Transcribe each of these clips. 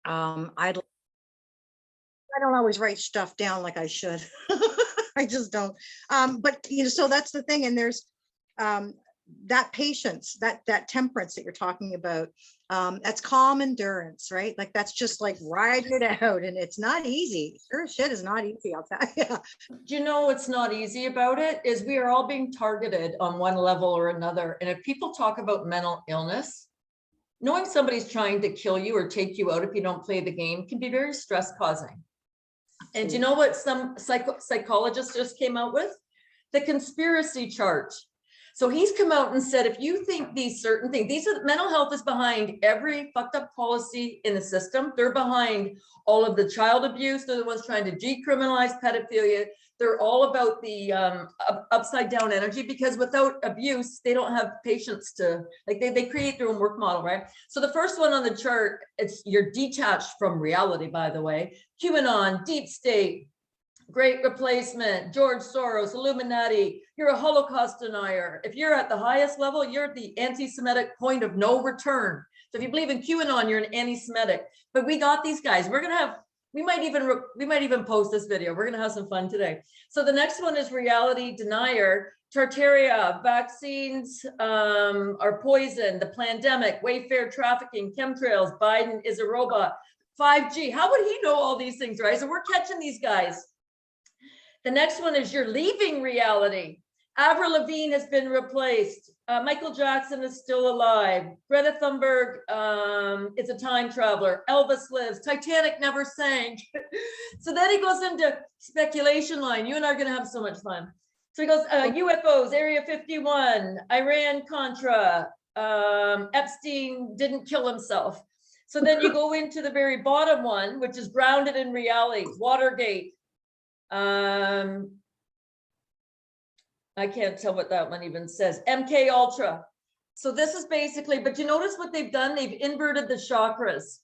I don't always write stuff down like I should. I just don't. But so that's the thing. And there's that patience, that temperance that you're talking about. That's calm endurance, right? Like that's just like riding it out, and it's not easy. Sure, shit is not easy. I'll tell you. Do you know what's not easy about it is we are all being targeted on one level or another. And if people talk about mental illness, knowing somebody's trying to kill you or take you out if you don't play the game can be very stress causing. And you know what some psychologists just came out with? The conspiracy chart. So he's come out and said, if you think these certain things, mental health is behind every fucked up policy in the system. They're behind all of the child abuse. They're the ones trying to decriminalize pedophilia. They're all about the upside down energy, because without abuse, they don't have patience to, like they create their own work model, right? So the first one on the chart, you're detached from reality, by the way. QAnon, deep state, Great Replacement, George Soros, Illuminati, you're a Holocaust denier. If you're at the highest level, you're at the anti-Semitic point of no return. So if you believe in QAnon, you're an anti-Semitic. But we got these guys. We're gonna have, we might even post this video. We're gonna have some fun today. So the next one is reality denier. Tartaria, vaccines are poison, the pandemic, Wayfair trafficking, chemtrails, Biden is a robot, 5G. How would he know all these things, right? So we're catching these guys. The next one is you're leaving reality. Avril Lavigne has been replaced. Michael Jackson is still alive. Greta Thunberg is a time traveler. Elvis lives. Titanic never sank. So then he goes into speculation line. You and I are going to have so much fun. So he goes, UFOs, Area 51, Iran-Contra, Epstein didn't kill himself. So then you go into the very bottom one, which is grounded in reality, Watergate. I can't tell what that one even says. MK Ultra. So this is basically, but you notice what they've done? They've inverted the chakras.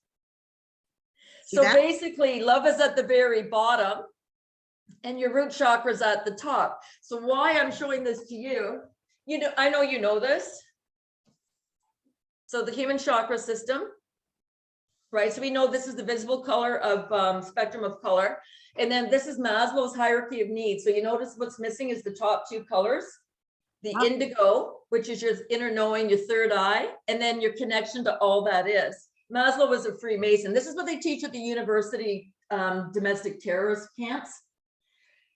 So basically love is at the very bottom and your root chakra is at the top. So why I'm showing this to you, I know you know this. So the human chakra system, right? So we know this is the visible color of spectrum of color. And then this is Maslow's hierarchy of needs. So you notice what's missing is the top two colors, the indigo, which is your inner knowing, your third eye, and then your connection to all that is. Maslow was a Freemason. This is what they teach at the university domestic terrorist camps.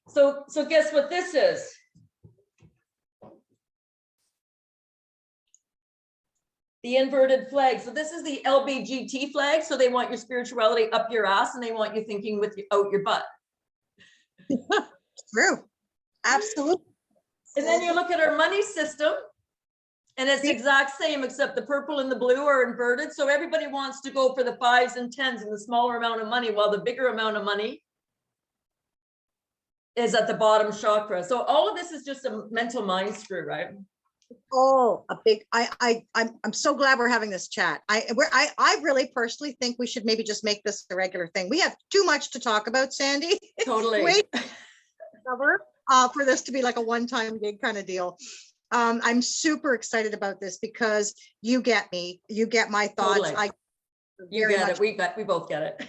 So guess what this is? The inverted flag. So this is the LBGT flag. So they want your spirituality up your ass and they want you thinking out your butt. True. Absolutely. And then you look at our money system and it's the exact same, except the purple and the blue are inverted. So everybody wants to go for the 5s and 10s and the smaller amount of money, while the bigger amount of money is at the bottom chakra. So all of this is just a mental mind screw, right? Oh, I'm so glad we're having this chat. I really personally think we should maybe just make this a regular thing. We have too much to talk about, Sandy. Totally. Wait, for this to be like a one-time gig kind of deal. I'm super excited about this because you get me, you get my thoughts. Totally. You get it. We both get it.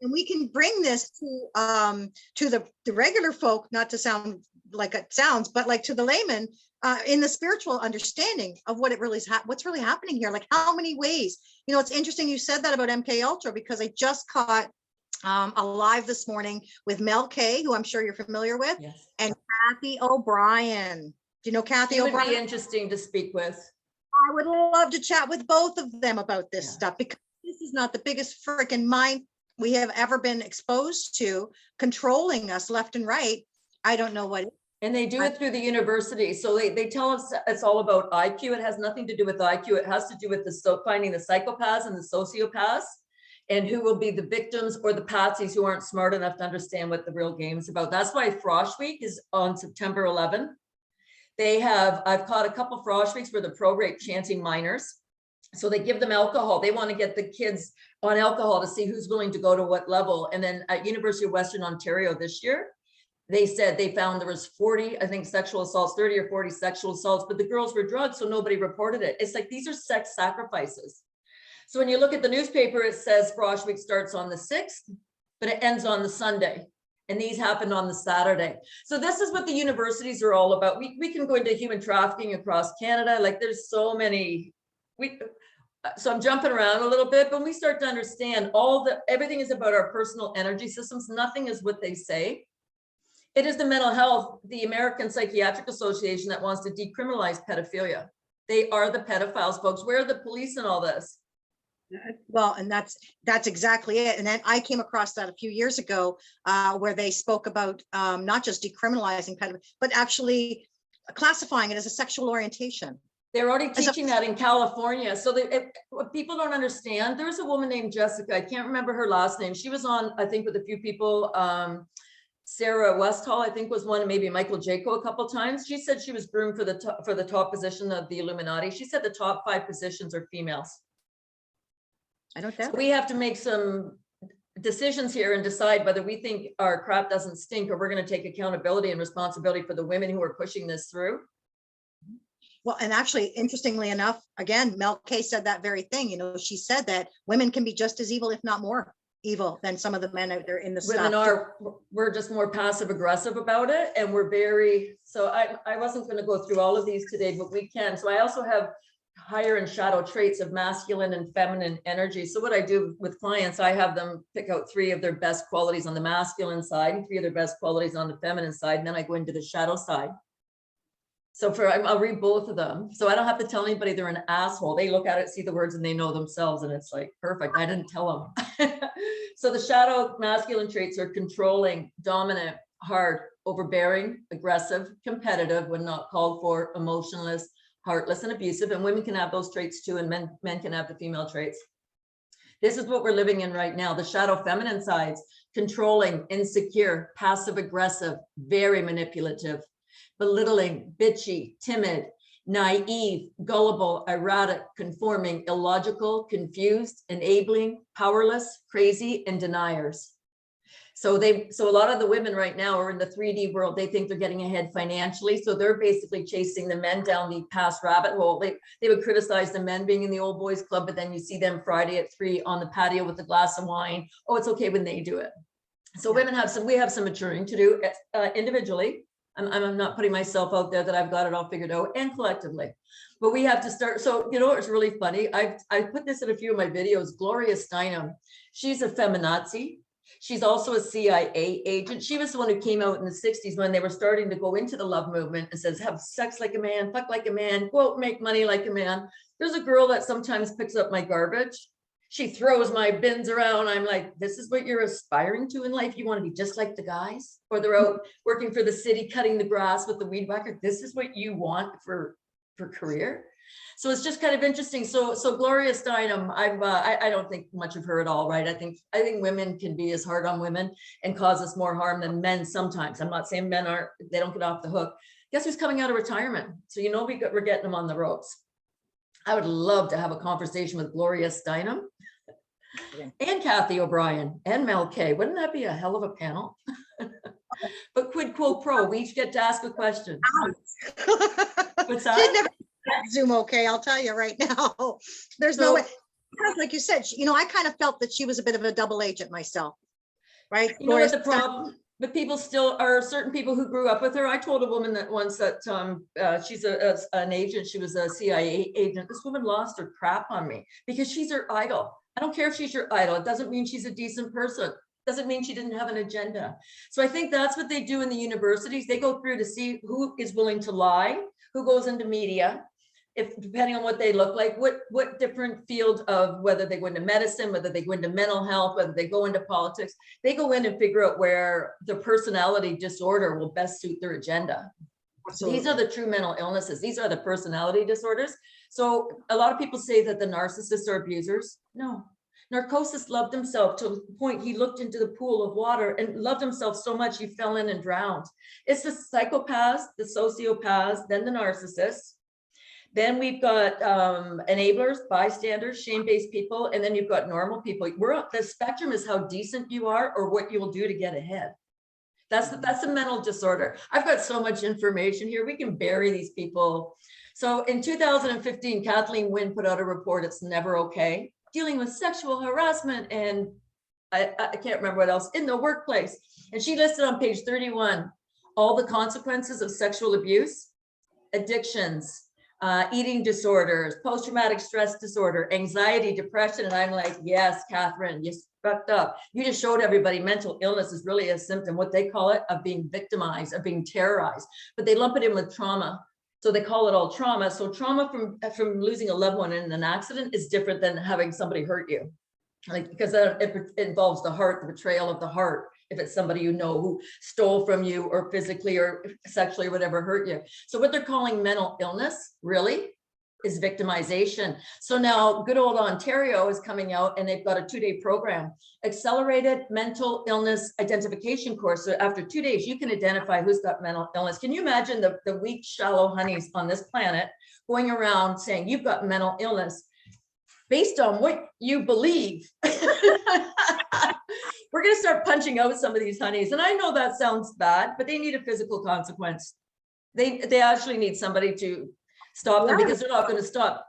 And we can bring this to the regular folk, not to sound like it sounds, but like to the layman, in the spiritual understanding of what it really is, what's really happening here. Like how many ways, it's interesting you said that about MK Ultra, because I just caught a live this morning with Mel K, who I'm sure you're familiar with, yes, and Kathy O'Brien. Do you know Kathy O'Brien? It would be interesting to speak with. I would love to chat with both of them about this stuff, because this is not the biggest freaking mind we have ever been exposed to, controlling us left and right. I don't know what. And they do it through the university. So they tell us it's all about IQ. It has nothing to do with IQ. It has to do with finding the psychopaths and the sociopaths, and who will be the victims or the patsies who aren't smart enough to understand what the real game is about. That's why Frosh Week is on September 11th. I've caught a couple Frosh Weeks where they're pro-rape chanting minors. So they give them alcohol. They want to get the kids on alcohol to see who's willing to go to what level. And then at University of Western Ontario this year, they said they found there was 40, I think, sexual assaults, 30 or 40 sexual assaults, but the girls were drugged, so nobody reported it. It's like, these are sex sacrifices. So when you look at the newspaper, it says Frosh Week starts on the 6th, but it ends on the Sunday. And these happened on the Saturday. So this is what the universities are all about. We can go into human trafficking across Canada. Like there's so many, so I'm jumping around a little bit, but when we start to understand everything is about our personal energy systems. Nothing is what they say. It is the mental health, the American Psychiatric Association that wants to decriminalize pedophilia. They are the pedophiles, folks. Where are the police in all this? Well, and that's exactly it. And then I came across that a few years ago, where they spoke about not just decriminalizing pedophilia, but actually classifying it as a sexual orientation. They're already teaching that in California. So what people don't understand, there's a woman named Jessica. I can't remember her last name. She was on, I think, with a few people. Sarah Westall, I think, was one, and maybe Michael Jaco a couple times. She said she was groomed for the top position of the Illuminati. She said the top 5 positions are females. I don't know. So we have to make some decisions here and decide whether we think our crap doesn't stink, or we're going to take accountability and responsibility for the women who are pushing this through. Well, and actually, interestingly enough, again, Mel K said that very thing. You know, she said that women can be just as evil, if not more evil, than some of the men out there in the Women stuff. we're just more passive aggressive about it, and we're very, so I wasn't going to go through all of these today, but we can. So I also have higher and shadow traits of masculine and feminine energy. So what I do with clients, I have them pick out 3 of their best qualities on the masculine side and 3 of their best qualities on the feminine side, and then I go into the shadow side. So I'll read both of them. So I don't have to tell anybody they're an asshole. They look at it, see the words, and they know themselves. And it's like, perfect. I didn't tell them. So the shadow masculine traits are controlling, dominant, hard, overbearing, aggressive, competitive when not called for, emotionless, heartless, and abusive. And women can have those traits too, and men can have the female traits. This is what we're living in right now. The shadow feminine sides, controlling, insecure, passive aggressive, very manipulative, belittling, bitchy, timid, naive, gullible, erratic, conforming, illogical, confused, enabling, powerless, crazy, and deniers. So a lot of the women right now are in the 3D world. They think they're getting ahead financially. So they're basically chasing the men down the past rabbit hole. They would criticize the men being in the old boys club, but then you see them Friday at 3 on the patio with a glass of wine. Oh, it's okay when they do it. So women we have some maturing to do individually. I'm not putting myself out there that I've got it all figured out, and collectively, but we have to start. So, you know, it's really funny. I put this in a few of my videos. Gloria Steinem, she's a feminazi. She's also a CIA agent. She was the one who came out in the 60s when they were starting to go into the love movement and says, have sex like a man, fuck like a man, go out, make money like a man. There's a girl that sometimes picks up my garbage. She throws my bins around. I'm like, this is what you're aspiring to in life? You want to be just like the guys? Or they're out working for the city, cutting the grass with the weed whacker. This is what you want for career? So it's just kind of interesting. So Gloria Steinem, I don't think much of her at all, right? I think women can be as hard on women and cause us more harm than men sometimes. I'm not saying men they don't get off the hook. Guess who's coming out of retirement? So you know we're getting them on the ropes. I would love to have a conversation with Gloria Steinem and Kathy O'Brien and Mel K. Wouldn't that be a hell of a panel? But quid quo pro, we each get to ask a question. What's that? She'd never Zoom okay, I'll tell you right now. There's no way. Because like you said, you know, I kind of felt that she was a bit of a double agent myself, right? You know what the problem? But people still are certain people who grew up with her. I told a woman that once that she's an agent. She was a CIA agent. This woman lost her crap on me because she's her idol. I don't care if she's your idol. It doesn't mean she's a decent person. Doesn't mean she didn't have an agenda. So I think that's what they do in the universities. They go through to see who is willing to lie, who goes into media, if depending on what they look like, what different field of whether they go into medicine, whether they go into mental health, whether they go into politics, they go in and figure out where the personality disorder will best suit their agenda. Absolutely. These are the true mental illnesses. These are the personality disorders. So a lot of people say that the narcissists are abusers. No. Narcissus loved himself to the point he looked into the pool of water and loved himself so much he fell in and drowned. It's the psychopaths, the sociopaths, then the narcissists. Then we've got enablers, bystanders, shame-based people, and then you've got normal people. The spectrum is how decent you are or what you will do to get ahead. That's a mental disorder. I've got so much information here. We can bury these people. So in 2015, Kathleen Wynne put out a report, It's Never Okay. dealing with sexual harassment and I can't remember what else in the workplace. And she listed on page 31 all the consequences of sexual abuse, addictions, eating disorders, post-traumatic stress disorder, anxiety, depression. And I'm like, yes, Catherine, you fucked up. You just showed everybody mental illness is really a symptom, what they call it, of being victimized, of being terrorized, but they lump it in with trauma. So they call it all trauma. So trauma from losing a loved one in an accident is different than having somebody hurt you. Like, because it involves the heart, the betrayal of the heart. If it's somebody you know who stole from you or physically or sexually or whatever hurt you. So what they're calling mental illness really is victimization. So now good old Ontario is coming out and they've got a 2-day program, accelerated mental illness identification course. So after 2 days, you can identify who's got mental illness. Can you imagine the weak, shallow honeys on this planet going around saying you've got mental illness based on what you believe? We're going to start punching out some of these honeys. And I know that sounds bad, but they need a physical consequence. They actually need somebody to stop them because they're not going to stop.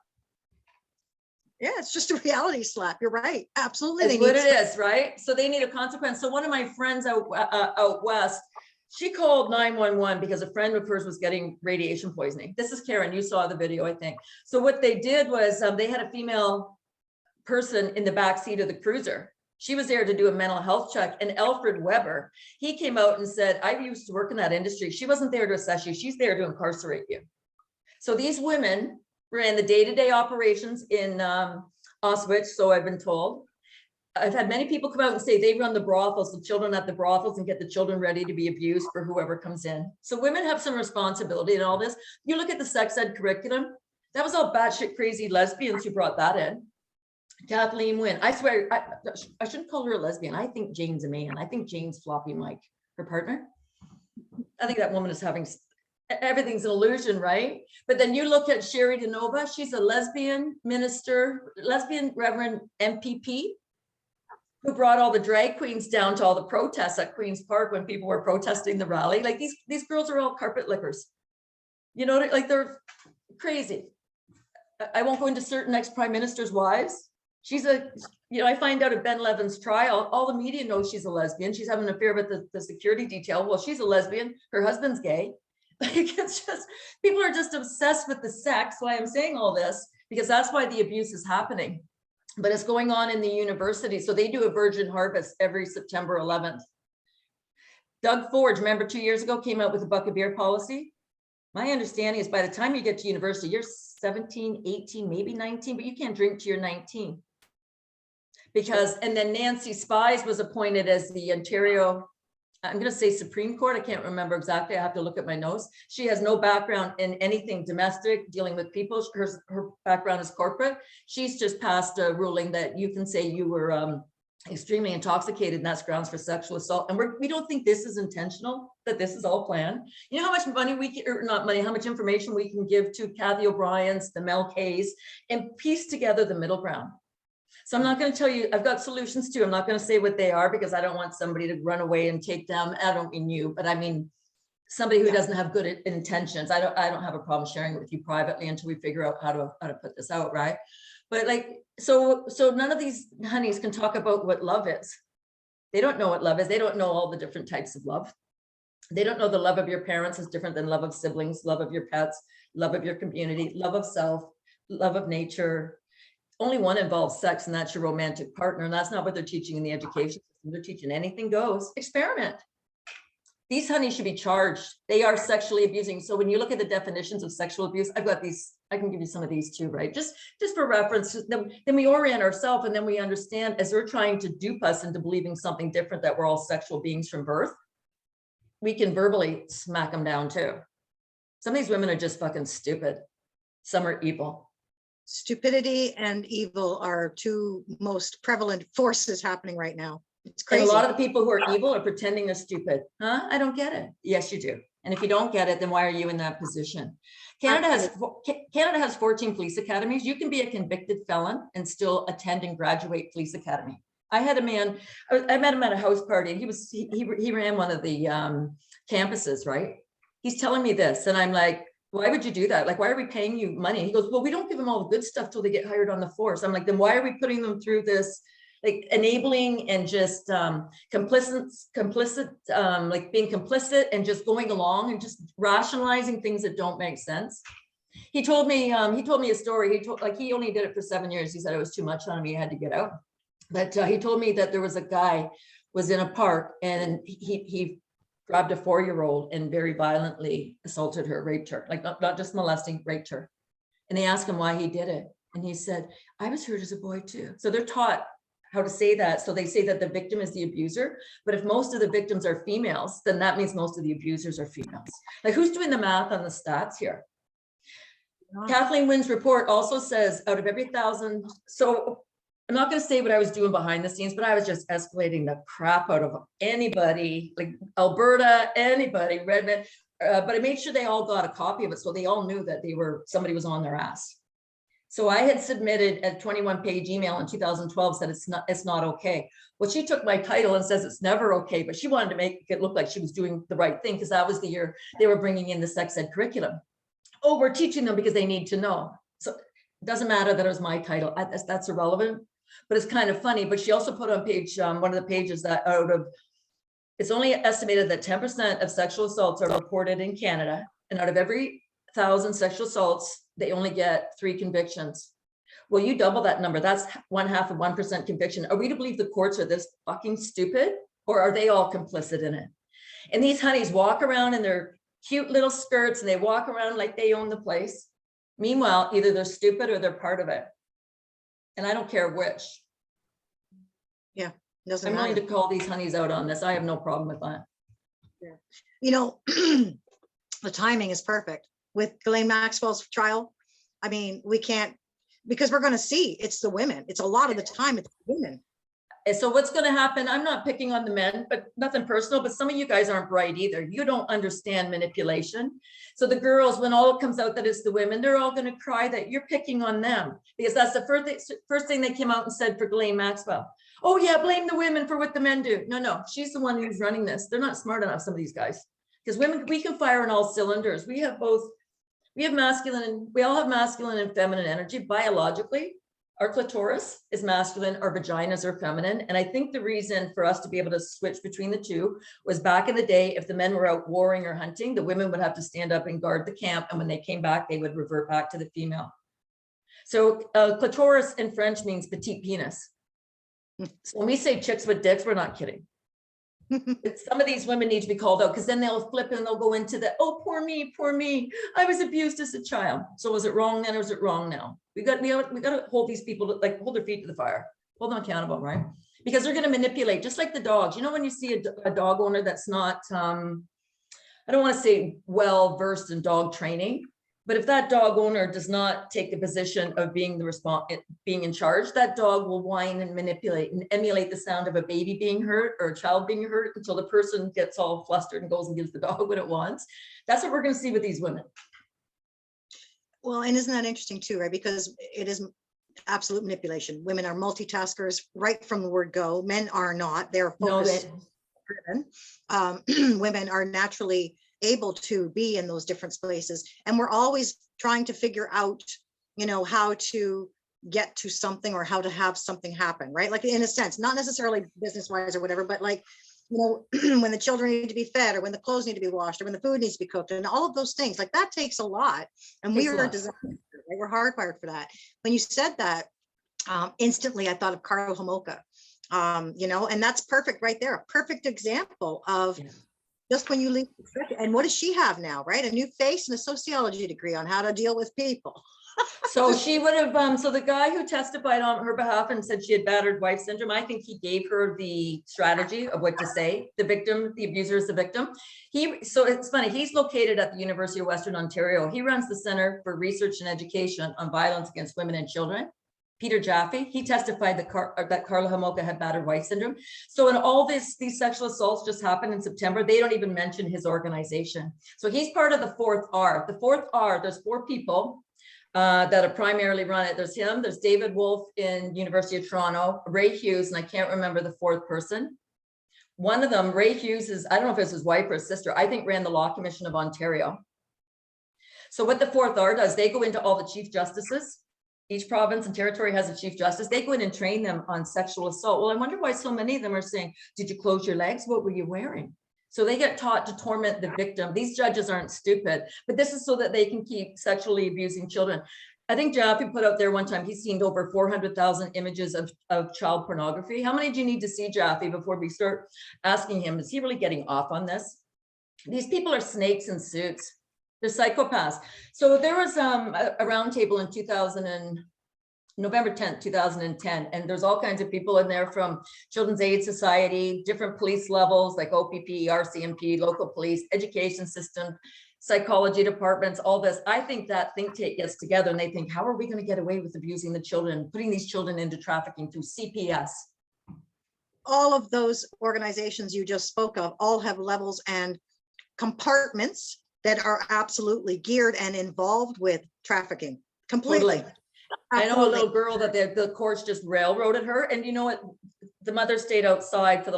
Yeah, it's just a reality slap. You're right. Absolutely. That's what it is, right? So they need a consequence. So one of my friends out west, she called 911 because a friend of hers was getting radiation poisoning. This is Karen. You saw the video, I think. So what they did was they had a female person in the back seat of the cruiser. She was there to do a mental health check. And Alfred Weber, he came out and said, I used to work in that industry. She wasn't there to assess you. She's there to incarcerate you. So these women ran the day-to-day operations in Auschwitz, so I've been told. I've had many people come out and say they run the brothels, the children at the brothels, and get the children ready to be abused for whoever comes in. So women have some responsibility in all this. You look at the sex ed curriculum, that was all batshit crazy lesbians who brought that in. Kathleen Wynne, I swear, I shouldn't call her a lesbian. I think Jane's a man. I think Jane's Floppy Mike, her partner. I think that woman is having, everything's an illusion, right? But then you look at Sherry DeNova, she's a lesbian minister, lesbian Reverend MPP, who brought all the drag queens down to all the protests at Queen's Park when people were protesting the rally. Like these girls are all carpet lickers. You know, like they're crazy. I won't go into certain ex-prime ministers' wives. She's a, you know, I find out at Ben Levin's trial, all the media knows she's a lesbian. She's having an affair with the security detail. Well, she's a lesbian. Her husband's gay. Like it's just, people are just obsessed with the sex. Why I'm saying all this, because that's why the abuse is happening. But it's going on in the university. So they do a virgin harvest every September 11th. Doug Ford, remember 2 years ago, came out with a buck of beer policy. My understanding is by the time you get to university, you're 17, 18, maybe 19, but you can't drink till you're 19. Because, and then Nancy Spies was appointed as the Ontario, I'm going to say Supreme Court. I can't remember exactly. I have to look at my notes. She has no background in anything domestic, dealing with people. Her background is corporate. She's just passed a ruling that you can say you were extremely intoxicated and that's grounds for sexual assault. And we don't think this is intentional, that this is all planned. You know how much money we can, or not money, how much information we can give to Kathy O'Brien's, the Mel K's, and piece together the middle ground. So I'm not going to tell you, I've got solutions too. I'm not going to say what they are because I don't want somebody to run away and take them. I don't mean you, but I mean somebody who doesn't have good intentions. I don't have a problem sharing it with you privately until we figure out how to put this out, right? But like, so none of these honeys can talk about what love is. They don't know what love is. They don't know all the different types of love. They don't know the love of your parents is different than love of siblings, love of your pets, love of your community, love of self, love of nature. Only one involves sex, and that's your romantic partner. And that's not what they're teaching in the education system. They're teaching anything goes. Experiment. These honeys should be charged. They are sexually abusing. So when you look at the definitions of sexual abuse, I've got these, I can give you some of these too, right? Just for reference, then we orient ourselves and then we understand as they're trying to dupe us into believing something different, that we're all sexual beings from birth, we can verbally smack them down too. Some of these women are just fucking stupid. Some are evil. Stupidity and evil are two most prevalent forces happening right now. It's crazy. And a lot of the people who are evil are pretending they're stupid. Huh? I don't get it. Yes, you do. And if you don't get it, then why are you in that position? Canada has 14 police academies. You can be a convicted felon and still attend and graduate police academy. I had a man, I met him at a house party. He ran one of the campuses, right? He's telling me this, and I'm like, why would you do that? Like, why are we paying you money? He goes, well, we don't give them all the good stuff till they get hired on the force. I'm like, then why are we putting them through this, like enabling and just complicit, like being complicit and just going along and just rationalizing things that don't make sense. He told me a story. He only did it for 7 years. He said it was too much on him. He had to get out. But he told me that there was a guy was in a park and he grabbed a 4-year-old and very violently assaulted her, raped her, like not just molesting, raped her. And they asked him why he did it. And he said, I was hurt as a boy too. So they're taught how to say that. So they say that the victim is the abuser, but if most of the victims are females, then that means most of the abusers are females. Like, who's doing the math on the stats here? Kathleen Wynn's report also says out of every 1,000, so I'm not going to say what I was doing behind the scenes, but I was just escalating the crap out of anybody, like Alberta, anybody, Redmond, but I made sure they all got a copy of it, so they all knew that somebody was on their ass. So I had submitted a 21-page email in 2012, said it's not okay. Well, she took my title and says it's never okay, but she wanted to make it look like she was doing the right thing because that was the year they were bringing in the sex ed curriculum. Oh, we're teaching them because they need to know. So it doesn't matter that it was my title. That's irrelevant, but it's kind of funny. But she also put on page one of the pages that it's only estimated that 10% of sexual assaults are reported in Canada, and out of every 1,000 sexual assaults, they only get 3 convictions. Well, you double that number. That's 1/2 of 1% conviction. Are we to believe the courts are this fucking stupid, or are they all complicit in it? And these honeys walk around in their cute little skirts and they walk around like they own the place. Meanwhile, either they're stupid or they're part of it. And I don't care which. Yeah, doesn't I'm willing matter. to call these honeys out on this. I have no problem with that. Yeah. You know, the timing is perfect with Ghislaine Maxwell's trial. I mean, we can't, because we're going to see it's the women. It's a lot of the time it's the women. And so what's going to happen? I'm not picking on the men, but nothing personal, but some of you guys aren't bright either. You don't understand manipulation. So the girls, when all comes out that it's the women, they're all going to cry that you're picking on them, because that's the first thing they came out and said for Ghislaine Maxwell. Oh yeah, blame the women for what the men do. No, she's the one who's running this. They're not smart enough, some of these guys, because women, we can fire on all cylinders. We have both, we all have masculine and feminine energy biologically. Our clitoris is masculine, our vaginas are feminine. And I think the reason for us to be able to switch between the two was back in the day, if the men were out warring or hunting, the women would have to stand up and guard the camp. And when they came back, they would revert back to the female. So clitoris in French means petite penis. So when we say chicks with dicks, we're not kidding. Some of these women need to be called out, because then they'll flip and they'll go into the, oh, poor me. I was abused as a child. So was it wrong then or is it wrong now? We got to hold these people to, like, hold their feet to the fire, hold them accountable, right? Because they're going to manipulate, just like the dogs. You know, when you see a dog owner that's not, I don't want to say well versed in dog training, but if that dog owner does not take the position of being being in charge, that dog will whine and manipulate and emulate the sound of a baby being hurt or a child being hurt until the person gets all flustered and goes and gives the dog what it wants. That's what we're going to see with these women. Well, and isn't that interesting too, right? Because it is absolute manipulation. Women are multitaskers right from the word go. Men are not. They're focused driven. Women are naturally able to be in those different spaces, and we're always trying to figure out, you know, how to get to something or how to have something happen, right? Like, in a sense, not necessarily business wise or whatever, but like, you know, when the children need to be fed, or when the clothes need to be washed, or when the food needs to be cooked, and all of those things, like, that takes a lot. And we are designed, right? We're hardwired for that. When you said that, instantly I thought of Carla Homolka, you know, and that's perfect right there. A perfect example of just when you leave. And what does she have now, right? A new face and a sociology degree on how to deal with people. So she would have, so the guy who testified on her behalf and said she had battered wife syndrome, I think he gave her the strategy of what to say. The victim, the abuser is the victim. So it's funny, he's located at the University of Western Ontario. He runs the Center for Research and Education on Violence Against Women and Children. Peter Jaffe, he testified that Carla Homolka had battered wife syndrome. So in all these sexual assaults just happened in September, they don't even mention his organization. So he's part of the 4th R. The 4th R, there's 4 people that are primarily run it. There's him, there's David Wolf in University of Toronto, Ray Hughes, and I can't remember the 4th person. One of them, Ray Hughes, is, I don't know if it's his wife or his sister, I think ran the Law Commission of Ontario. So what the 4th R does, they go into all the chief justices. Each province and territory has a chief justice. They go in and train them on sexual assault. Well, I wonder why so many of them are saying, did you close your legs? What were you wearing? So they get taught to torment the victim. These judges aren't stupid, but this is so that they can keep sexually abusing children. I think Jaffe put out there one time, he's seen over 400,000 images of child pornography. How many do you need to see, Jaffe, before we start asking him, is he really getting off on this? These people are snakes in suits. They're psychopaths. So there was a roundtable in November 10th, 2010, and there's all kinds of people in there from Children's Aid Society, different police levels like OPP, RCMP, local police, education system, psychology departments, all this. I think that think tank gets together and they think, how are we going to get away with abusing the children, putting these children into trafficking through CPS? All of those organizations you just spoke of all have levels and compartments that are absolutely geared and involved with trafficking completely. Totally. I know a little girl that the courts just railroaded her, and you know what, the mother stayed outside for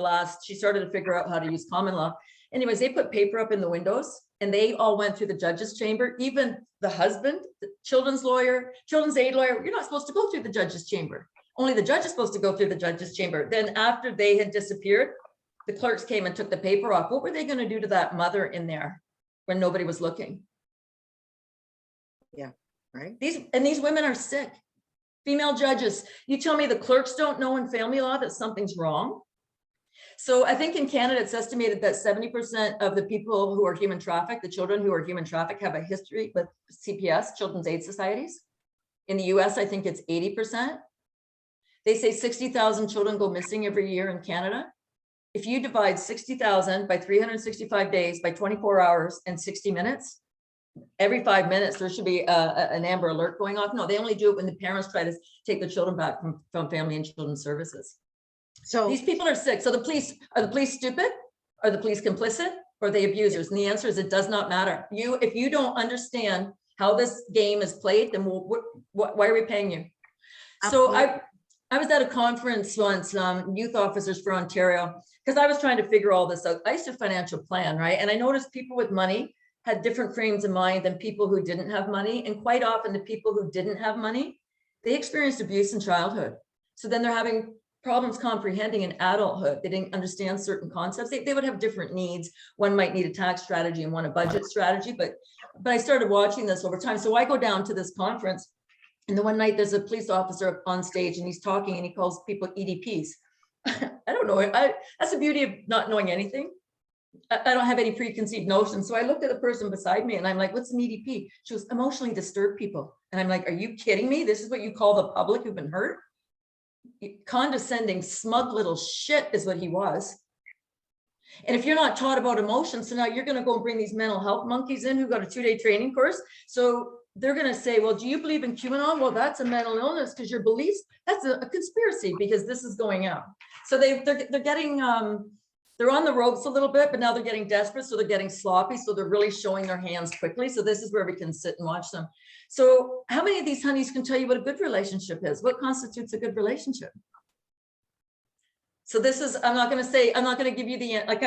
she started to figure out how to use common law. Anyways, they put paper up in the windows and they all went through the judge's chamber. Even the husband, the children's lawyer, children's aid lawyer, you're not supposed to go through the judge's chamber. Only the judge is supposed to go through the judge's chamber. Then after they had disappeared, the clerks came and took the paper off. What were they going to do to that mother in there when nobody was looking? Yeah, right. These women are sick. Female judges, you tell me the clerks don't know in family law that something's wrong? So I think in Canada, it's estimated that 70% of the people who are human trafficked, the children who are human trafficked, have a history with CPS, Children's Aid Societies. In the US, I think it's 80%. They say 60,000 children go missing every year in Canada. If you divide 60,000 by 365 days by 24 hours and 60 minutes, every 5 minutes, there should be an Amber Alert going off. No, they only do it when the parents try to take their children back from Family and Children's Services. So these people are sick. So are the police stupid? Are the police complicit? Or are they abusers? And the answer is, it does not matter. If you don't understand how this game is played, then why are we paying you? Absolutely. So I was at a conference once, Youth Officers for Ontario, because I was trying to figure all this out. I used to financial plan, right? And I noticed people with money had different frames of mind than people who didn't have money. And quite often the people who didn't have money, they experienced abuse in childhood. So then they're having problems comprehending in adulthood. They didn't understand certain concepts. They would have different needs. One might need a tax strategy and one a budget strategy, but I started watching this over time. So I go down to this conference, and the one night there's a police officer on stage and he's talking and he calls people EDPs. I don't know. That's the beauty of not knowing anything. I don't have any preconceived notions. So I looked at the person beside me and I'm like, what's an EDP? She was emotionally disturbed people. And I'm like, are you kidding me? This is what you call the public who've been hurt? Condescending, smug little shit is what he was. And if you're not taught about emotions, so now you're going to go and bring these mental health monkeys in who got a 2-day training course. So they're going to say, well, do you believe in QAnon? Well, that's a mental illness because your beliefs, that's a conspiracy because this is going out. So they're getting, they're on the ropes a little bit, but now they're getting desperate. So they're getting sloppy. So they're really showing their hands quickly. So this is where we can sit and watch them. So how many of these honeys can tell you what a good relationship is? What constitutes a good relationship? So this is, I'm not going to give you the, like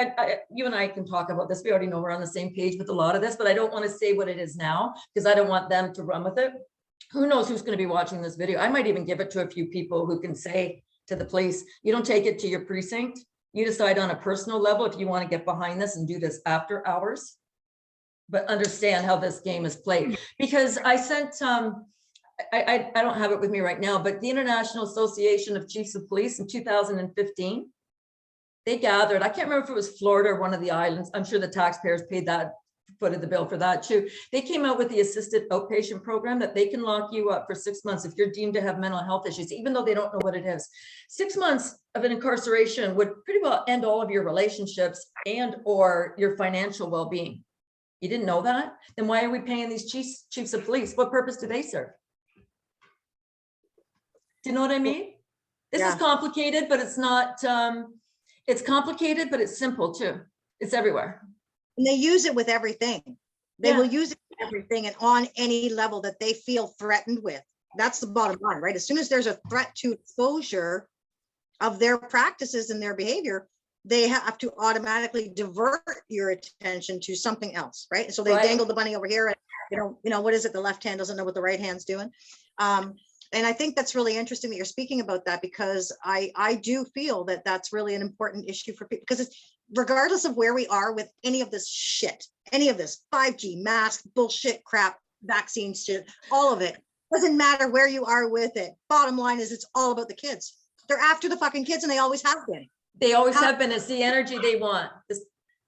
you and I can talk about this. We already know we're on the same page with a lot of this, but I don't want to say what it is now because I don't want them to run with it. Who knows who's going to be watching this video? I might even give it to a few people who can say to the police, you don't take it to your precinct. You decide on a personal level if you want to get behind this and do this after hours, but understand how this game is played. Because I sent, I don't have it with me right now, but the International Association of Chiefs of Police in 2015, they gathered, I can't remember if it was Florida or one of the islands. I'm sure the taxpayers paid that, footed the bill for that too. They came out with the assisted outpatient program that they can lock you up for 6 months if you're deemed to have mental health issues, even though they don't know what it is. 6 months of an incarceration would pretty well end all of your relationships and or your financial well-being. You didn't know that? Then why are we paying these chiefs of police? What purpose do they serve? Do you know what I mean? This is complicated, but it's not, it's complicated, but it's simple too. It's everywhere. And they use it with everything. They will use it with everything and on any level that they feel threatened with. That's the bottom line, right? As soon as there's a threat to exposure of their practices and their behavior, they have to automatically divert your attention to something else, right? So they dangle the bunny over here what is it? The left hand doesn't know what the right hand's doing. And I think that's really interesting that you're speaking about that, because I do feel that that's really an important issue for people, because it's regardless of where we are with any of this shit, any of this 5G, mask, bullshit, crap, vaccine shit, all of it, doesn't matter where you are with it. Bottom line is it's all about the kids. They're after the fucking kids, and they always have been. They always have been. It's the energy they want.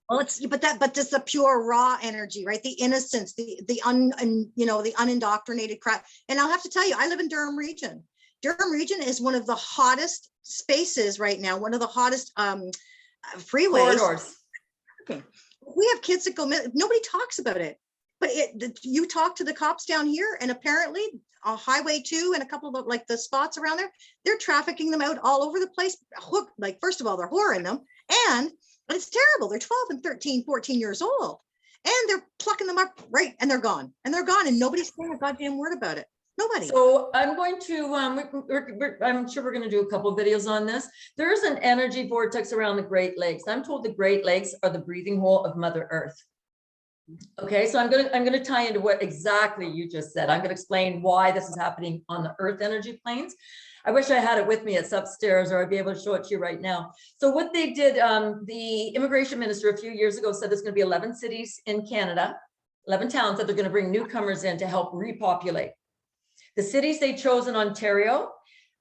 Well, but just the pure raw energy, right? The innocence, the unindoctrinated crap. And I'll have to tell you, I live in Durham region. Durham region is one of the hottest spaces right now, one of the hottest freeways. Corridors. Okay. We have kids that go, nobody talks about it, but you talk to the cops down here, and apparently Highway 2 and a couple of like the spots around there, they're trafficking them out all over the place. Like, first of all, they're whoring them, and it's terrible. They're 12 and 13, 14 years old, and they're plucking them up, right? And they're gone, and nobody's saying a goddamn word about it. Nobody. So I'm going to, I'm sure we're going to do a couple of videos on this. There's an energy vortex around the Great Lakes. I'm told the Great Lakes are the breathing hole of Mother Earth. Okay, so I'm going to tie into what exactly you just said. I'm going to explain why this is happening on the Earth energy planes. I wish I had it with me. It's upstairs, or I'd be able to show it to you right now. So what they did, the immigration minister a few years ago said there's going to be 11 cities in Canada, 11 towns that they're going to bring newcomers in to help repopulate. The cities they chose in Ontario,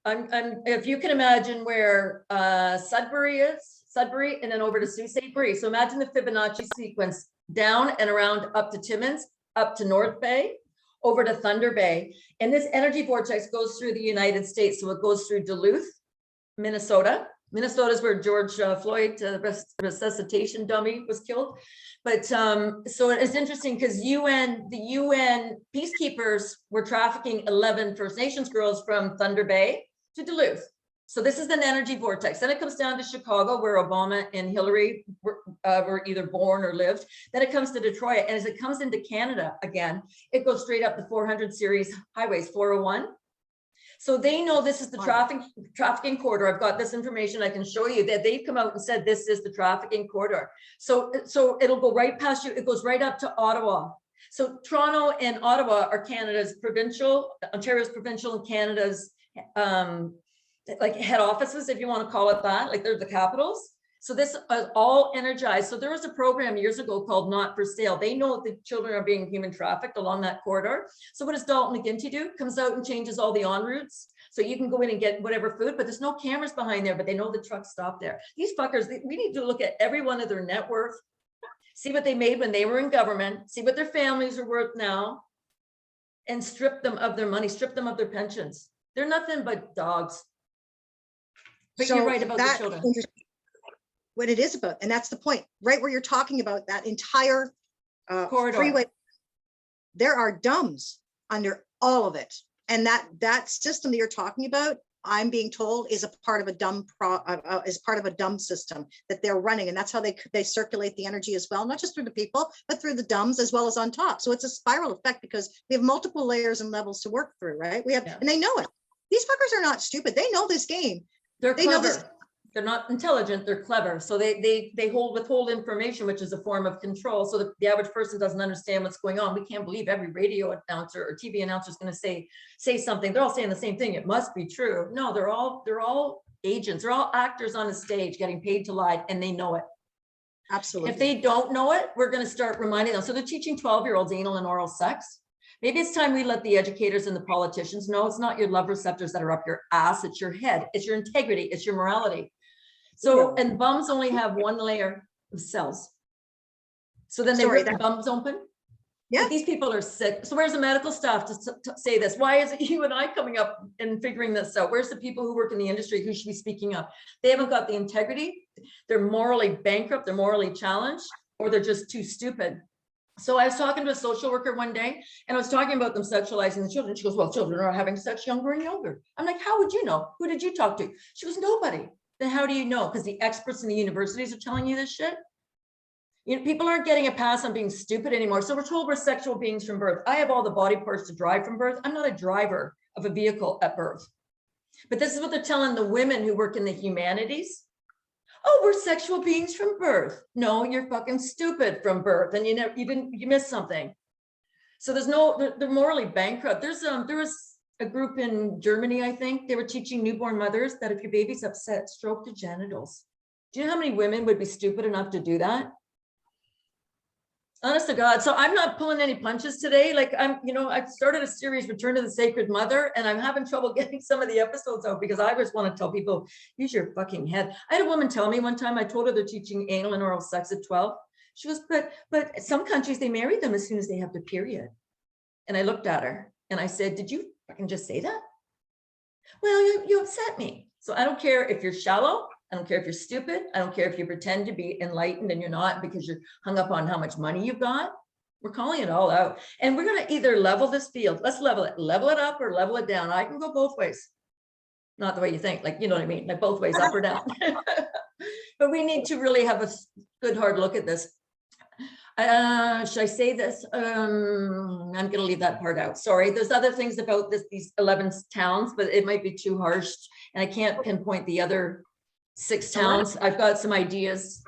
if you can imagine where Sudbury is, and then over to Sault Ste. Marie. So imagine the Fibonacci sequence down and around up to Timmins, up to North Bay, over to Thunder Bay. And this energy vortex goes through the United States. So it goes through Duluth, Minnesota. Minnesota is where George Floyd, the resuscitation dummy, was killed. But so it's interesting because the UN peacekeepers were trafficking 11 First Nations girls from Thunder Bay to Duluth. So this is an energy vortex. Then it comes down to Chicago, where Obama and Hillary were either born or lived. Then it comes to Detroit. And as it comes into Canada again, it goes straight up the 400 series highways, 401. So they know this is the trafficking corridor. I've got this information. I can show you that they've come out and said this is the trafficking corridor. So it'll go right past you. It goes right up to Ottawa. So Toronto and Ottawa are Canada's provincial, Ontario's provincial, and Canada's like head offices, if you want to call it that, like they're the capitals. So this is all energized. So there was a program years ago called Not for Sale. They know that the children are being human trafficked along that corridor. So what does Dalton McGuinty do? Comes out and changes all the en routes. So you can go in and get whatever food, but there's no cameras behind there, but they know the trucks stop there. These fuckers, we need to look at every one of their net worth, see what they made when they were in government, see what their families are worth now, and strip them of their money, strip them of their pensions. They're nothing but dogs. But so you're right about the children. What it is about, and that's the point, right where you're talking about that entire freeway. There are dumbs under all of it, and that system that you're talking about, I'm being told, is a part of a dumb system that they're running, and that's how they circulate the energy as well, not just through the people, but through the dumbs as well as on top. So it's a spiral effect because we have multiple layers and levels to work through, right? We have, and they know it. These fuckers are not stupid. They know this game. They're clever. They're not intelligent, they're clever. So they withhold information, which is a form of control. So the average person doesn't understand what's going on. We can't believe every radio announcer or TV announcer is going to say something. They're all saying the same thing. It must be true. No, they're all agents. They're all actors on a stage getting paid to lie, and they know it. Absolutely. If they don't know it, we're going to start reminding them. So they're teaching 12-year-olds anal and oral sex. Maybe it's time we let the educators and the politicians know it's not your love receptors that are up your ass, it's your head, it's your integrity, it's your morality. So, and bums only have one layer of cells. So then they rip the bums open. Yeah. But these people are sick. So where's the medical staff to say this? Why is it you and I coming up and figuring this out? Where's the people who work in the industry who should be speaking up? They haven't got the integrity. They're morally bankrupt. They're morally challenged, or they're just too stupid. So I was talking to a social worker one day, and I was talking about them sexualizing the children. She goes, well, children are having sex younger and younger. I'm like, how would you know? Who did you talk to? She goes, nobody. Then how do you know? Because the experts in the universities are telling you this shit. You know, people aren't getting a pass on being stupid anymore. So we're told we're sexual beings from birth. I have all the body parts to drive from birth. I'm not a driver of a vehicle at birth. But this is what they're telling the women who work in the humanities. Oh, we're sexual beings from birth. No, you're fucking stupid from birth, and you missed something. So there's no, they're morally bankrupt. There was a group in Germany, I think, they were teaching newborn mothers that if your baby's upset, stroke the genitals. Do you know how many women would be stupid enough to do that? Honest to God. So I'm not pulling any punches today. Like I've started a series, Return to the Sacred Mother, and I'm having trouble getting some of the episodes out because I just want to tell people, use your fucking head. I had a woman tell me one time, I told her they're teaching anal and oral sex at 12. She goes, but some countries, they marry them as soon as they have the period. And I looked at her and I said, did you fucking just say that? Well, you upset me. So I don't care if you're shallow. I don't care if you're stupid. I don't care if you pretend to be enlightened and you're not because you're hung up on how much money you've got. We're calling it all out. And we're going to either level this field. Let's level it up or level it down. I can go both ways. Not the way you think, like, you know what I mean? Like both ways, up or down. But we need to really have a good hard look at this. Should I say this? I'm going to leave that part out. Sorry. There's other things about these 11 towns, but it might be too harsh. And I can't pinpoint the other 6 towns. I've got some ideas.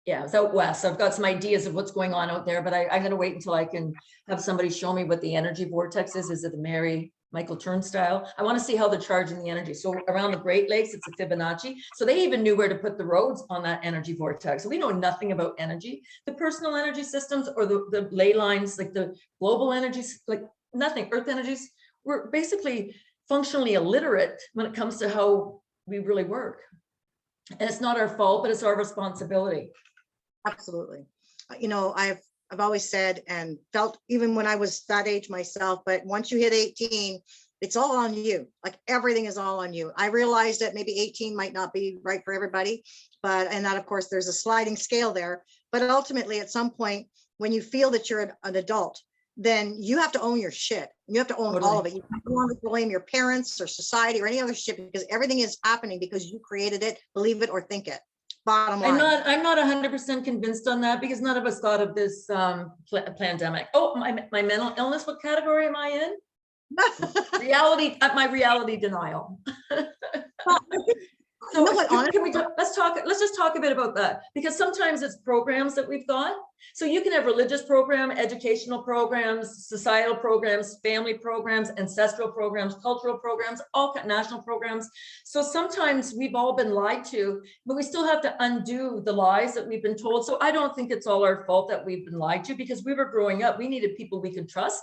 Yeah, it's out west. So I've got some ideas of what's going on out there, but I'm going to wait until I can have somebody show me what the energy vortex is. Is it the Mary Michael Turnstile? I want to see how they're charging the energy. So around the Great Lakes, it's a Fibonacci. So they even knew where to put the roads on that energy vortex. So we know nothing about energy. The personal energy systems or the ley lines, like the global energies, like nothing. Earth energies, we're basically functionally illiterate when it comes to how we really work. And it's not our fault, but it's our responsibility. Absolutely. I've always said and felt, even when I was that age myself, but once you hit 18, it's all on you. Like everything is all on you. I realized that maybe 18 might not be right for everybody, and that of course there's a sliding scale there, but ultimately at some point when you feel that you're an adult, then you have to own your shit. You have to own all of it. You don't want to blame your parents or society or any other shit because everything is happening because you created it, believe it or think it. Bottom line. I'm not 100% convinced on that because none of us thought of this pandemic. Oh, my mental illness. What category am I in? My reality denial. So let's just talk a bit about that, because sometimes it's programs that we've got. So you can have religious program, educational programs, societal programs, family programs, ancestral programs, cultural programs, all national programs. So sometimes we've all been lied to, but we still have to undo the lies that we've been told. So I don't think it's all our fault that we've been lied to, because we were growing up, we needed people we could trust.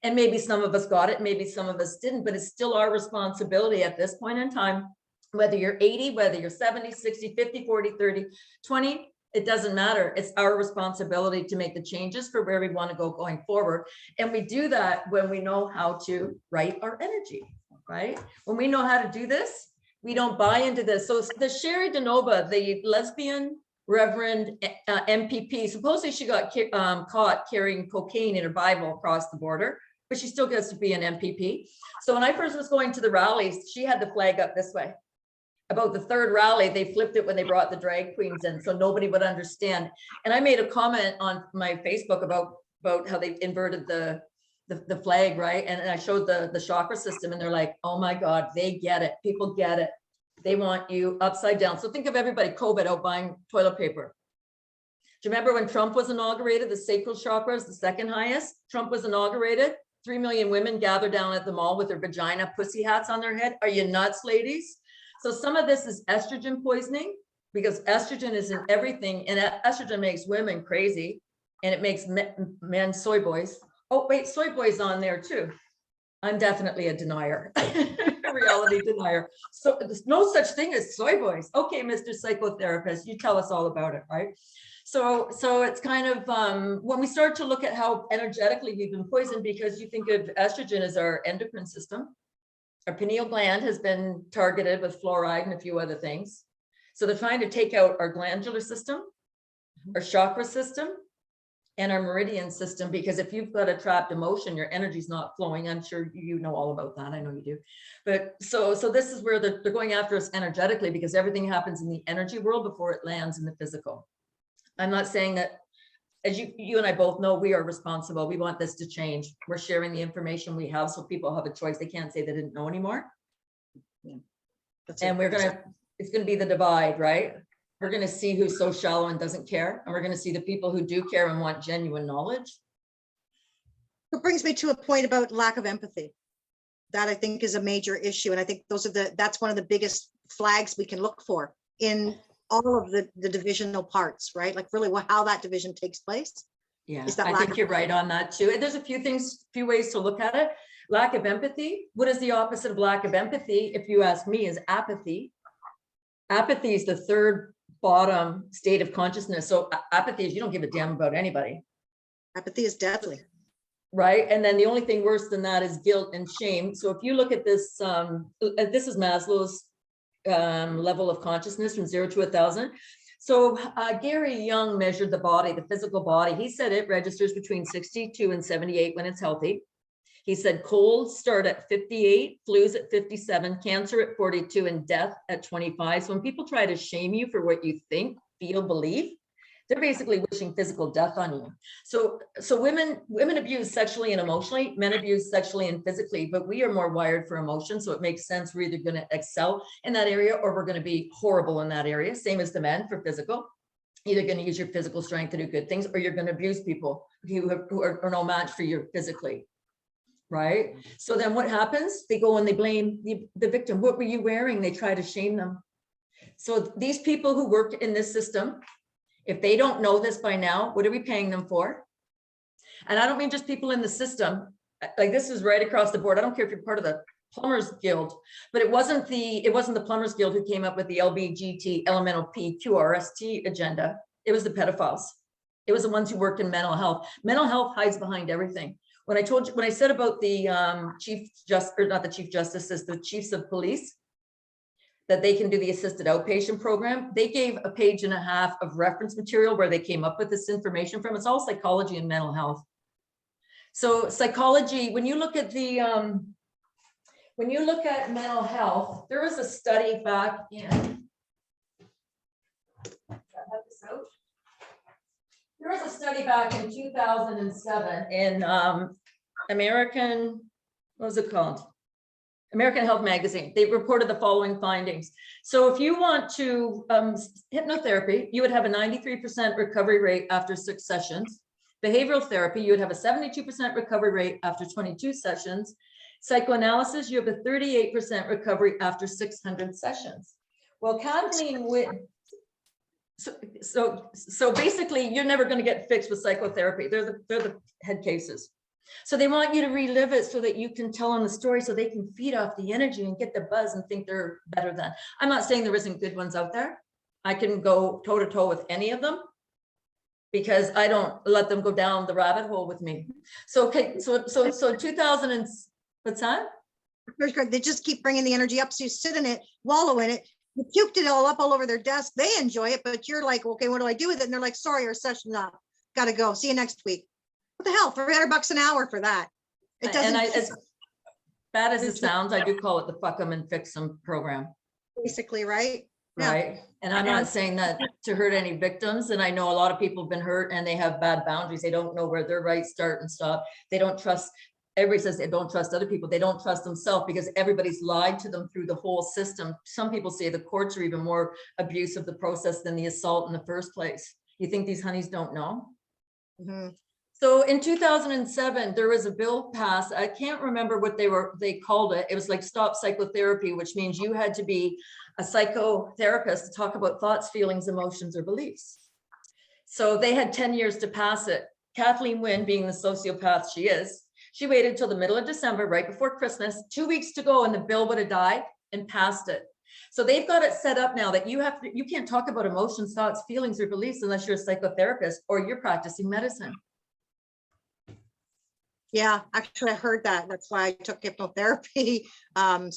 And maybe some of us got it, maybe some of us didn't, but it's still our responsibility at this point in time. Whether you're 80, whether you're 70, 60, 50, 40, 30, 20, it doesn't matter. It's our responsibility to make the changes for where we want to go going forward. And we do that when we know how to write our energy, right? When we know how to do this, we don't buy into this. So the Sherry DeNova, the lesbian Reverend MPP, supposedly she got caught carrying cocaine in her Bible across the border, but she still gets to be an MPP. So when I first was going to the rallies, she had the flag up this way. About the third rally, they flipped it when they brought the drag queens in, so nobody would understand. And I made a comment on my Facebook about how they inverted the flag, right? And I showed the chakra system, and they're like, oh my God, they get it. People get it. They want you upside down. So think of everybody COVID out buying toilet paper. Do you remember when Trump was inaugurated? The sacral chakra is the second highest. Trump was inaugurated. 3 million women gathered down at the mall with their vagina pussy hats on their head. Are you nuts, ladies? So some of this is estrogen poisoning, because estrogen is in everything, and estrogen makes women crazy, and it makes men soy boys. Oh, wait, soy boys on there too. I'm definitely a denier, a reality denier. So there's no such thing as soy boys. Okay, Mr. Psychotherapist, you tell us all about it, right? So it's kind of when we start to look at how energetically we've been poisoned, because you think of estrogen as our endocrine system. Our pineal gland has been targeted with fluoride and a few other things. So they're trying to take out our glandular system, our chakra system, and our meridian system, because if you've got a trapped emotion, your energy's not flowing. I'm sure you know all about that. I know you do. But so this is where they're going after us energetically, because everything happens in the energy world before it lands in the physical. I'm not saying that, as you and I both know, we are responsible. We want this to change. We're sharing the information we have so people have a choice. They can't say they didn't know anymore. Yeah. And it's going to be the divide, right? We're going to see who's so shallow and doesn't care. And we're going to see the people who do care and want genuine knowledge. It brings me to a point about lack of empathy. That I think is a major issue. And I think that's one of the biggest flags we can look for in all of the divisional parts, right? Like really how that division takes place. Yeah, Is that I think you're right on that too. And there's a few ways to look at it. Lack of empathy. What is the opposite of lack of empathy? If you ask me, is apathy. Apathy is the third bottom state of consciousness. So apathy is you don't give a damn about anybody. Apathy is deadly. Right. And then the only thing worse than that is guilt and shame. So if you look at this, this is Maslow's level of consciousness from 0 to 1,000. So Gary Young measured the body, the physical body. He said it registers between 62 and 78 when it's healthy. He said colds start at 58, flus at 57, cancer at 42, and death at 25. So when people try to shame you for what you think, feel, believe, they're basically wishing physical death on you. So women abuse sexually and emotionally, men abuse sexually and physically, but we are more wired for emotion. So it makes sense we're either going to excel in that area or we're going to be horrible in that area. Same as the men for physical. Either going to use your physical strength to do good things, or you're going to abuse people who are no match for you physically. Right? So then what happens? They go and they blame the victim. What were you wearing? They try to shame them. So these people who work in this system, if they don't know this by now, what are we paying them for? And I don't mean just people in the system. Like this is right across the board. I don't care if you're part of the Plumbers Guild, but it wasn't the Plumbers Guild who came up with the LBGT, elemental P, QRST agenda. It was the pedophiles. It was the ones who worked in mental health. Mental health hides behind everything. When I said about the the chiefs of police, that they can do the assisted outpatient program, they gave a page and a half of reference material where they came up with this information from. It's all psychology and mental health. So psychology, when you look at mental health, there was a study back in, there was a study back in 2007 in American, what was it called? American Health Magazine. They reported the following findings. So if you want to hypnotherapy, you would have a 93% recovery rate after 6 sessions. Behavioral therapy, you would have a 72% recovery rate after 22 sessions. Psychoanalysis, you have a 38% recovery after 600 sessions. Well, Kathleen Wynne, so basically you're never going to get fixed with psychotherapy. They're the head cases. So they want you to relive it so that you can tell them the story, so they can feed off the energy and get the buzz and think they're better than. I'm not saying there isn't good ones out there. I can go toe to toe with any of them because I don't let them go down the rabbit hole with me. So, okay, so 2000 and what's that? They just keep bringing the energy up. So you sit in it, wallow in it. You puked it all up all over their desk. They enjoy it, but you're like, okay, what do I do with it? And they're like, sorry, our session's up. Got to go. See you next week. What the hell? $300 an hour for that. It doesn't. And as bad as it sounds, I do call it the fuck them and fix them program. Basically, right? Right. Yeah. And I'm not saying that to hurt any victims. And I know a lot of people have been hurt and they have bad boundaries. They don't know where their rights start and stop. They don't trust. Everybody says they don't trust other people. They don't trust themselves because everybody's lied to them through the whole system. Some people say the courts are even more abusive of the process than the assault in the first place. You think these honeys don't know? Mm-hmm. So in 2007, there was a bill passed. I can't remember what they called it. It was like stop psychotherapy, which means you had to be a psychotherapist to talk about thoughts, feelings, emotions, or beliefs. So they had 10 years to pass it. Kathleen Wynne, being the sociopath she is, she waited till the middle of December, right before Christmas, 2 weeks to go, and the bill would have died and passed it. So they've got it set up now that you can't talk about emotions, thoughts, feelings, or beliefs unless you're a psychotherapist or you're practicing medicine. Yeah, actually, I heard that. That's why I took hypnotherapy, and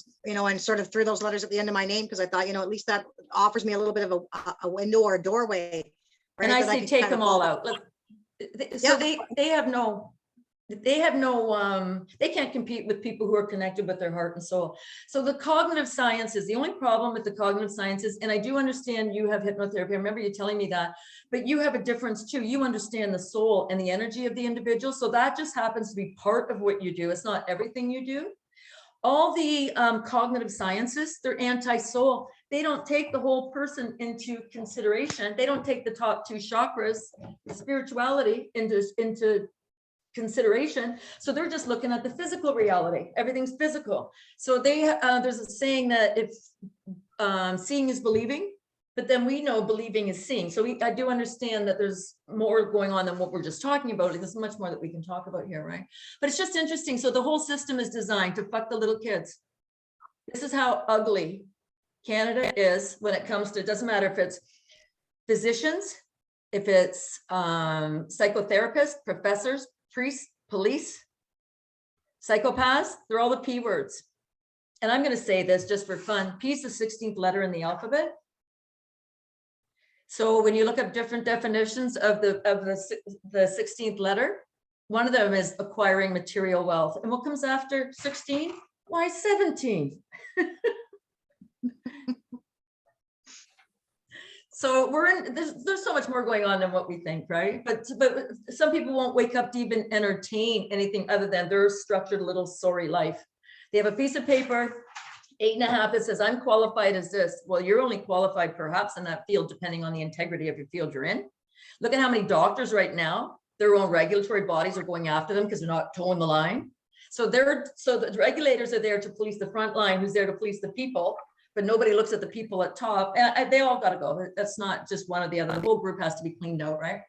sort of threw those letters at the end of my name because I thought, at least that offers me a little bit of a window or a doorway. Right, and I say take them all out. Look, so they can't compete with people who are connected with their heart and soul. So the cognitive sciences, the only problem with the cognitive sciences, and I do understand you have hypnotherapy. I remember you telling me that, but you have a difference too. You understand the soul and the energy of the individual. So that just happens to be part of what you do. It's not everything you do. All the cognitive sciences, they're anti-soul. They don't take the whole person into consideration. They don't take the top 2 chakras, spirituality into consideration. So they're just looking at the physical reality. Everything's physical. So there's a saying that if seeing is believing, but then we know believing is seeing. So I do understand that there's more going on than what we're just talking about. There's much more that we can talk about here, right? But it's just interesting. So the whole system is designed to fuck the little kids. This is how ugly Canada is when it comes to, it doesn't matter if it's physicians, if it's psychotherapists, professors, priests, police, psychopaths, they're all the P words. And I'm going to say this just for fun. P is the 16th letter in the alphabet. So when you look up different definitions of the 16th letter, one of them is acquiring material wealth. And what comes after 16? Why 17? So there's so much more going on than what we think, right? But some people won't wake up to even entertain anything other than their structured little sorry life. They have a piece of paper, 8.5, that says, I'm qualified as this. Well, you're only qualified perhaps in that field, depending on the integrity of your field you're in. Look at how many doctors right now, their own regulatory bodies are going after them because they're not towing the line. So the regulators are there to police the front line, who's there to police the people, but nobody looks at the people at top. And they all got to go. That's not just one or the other. The whole group has to be cleaned out, right?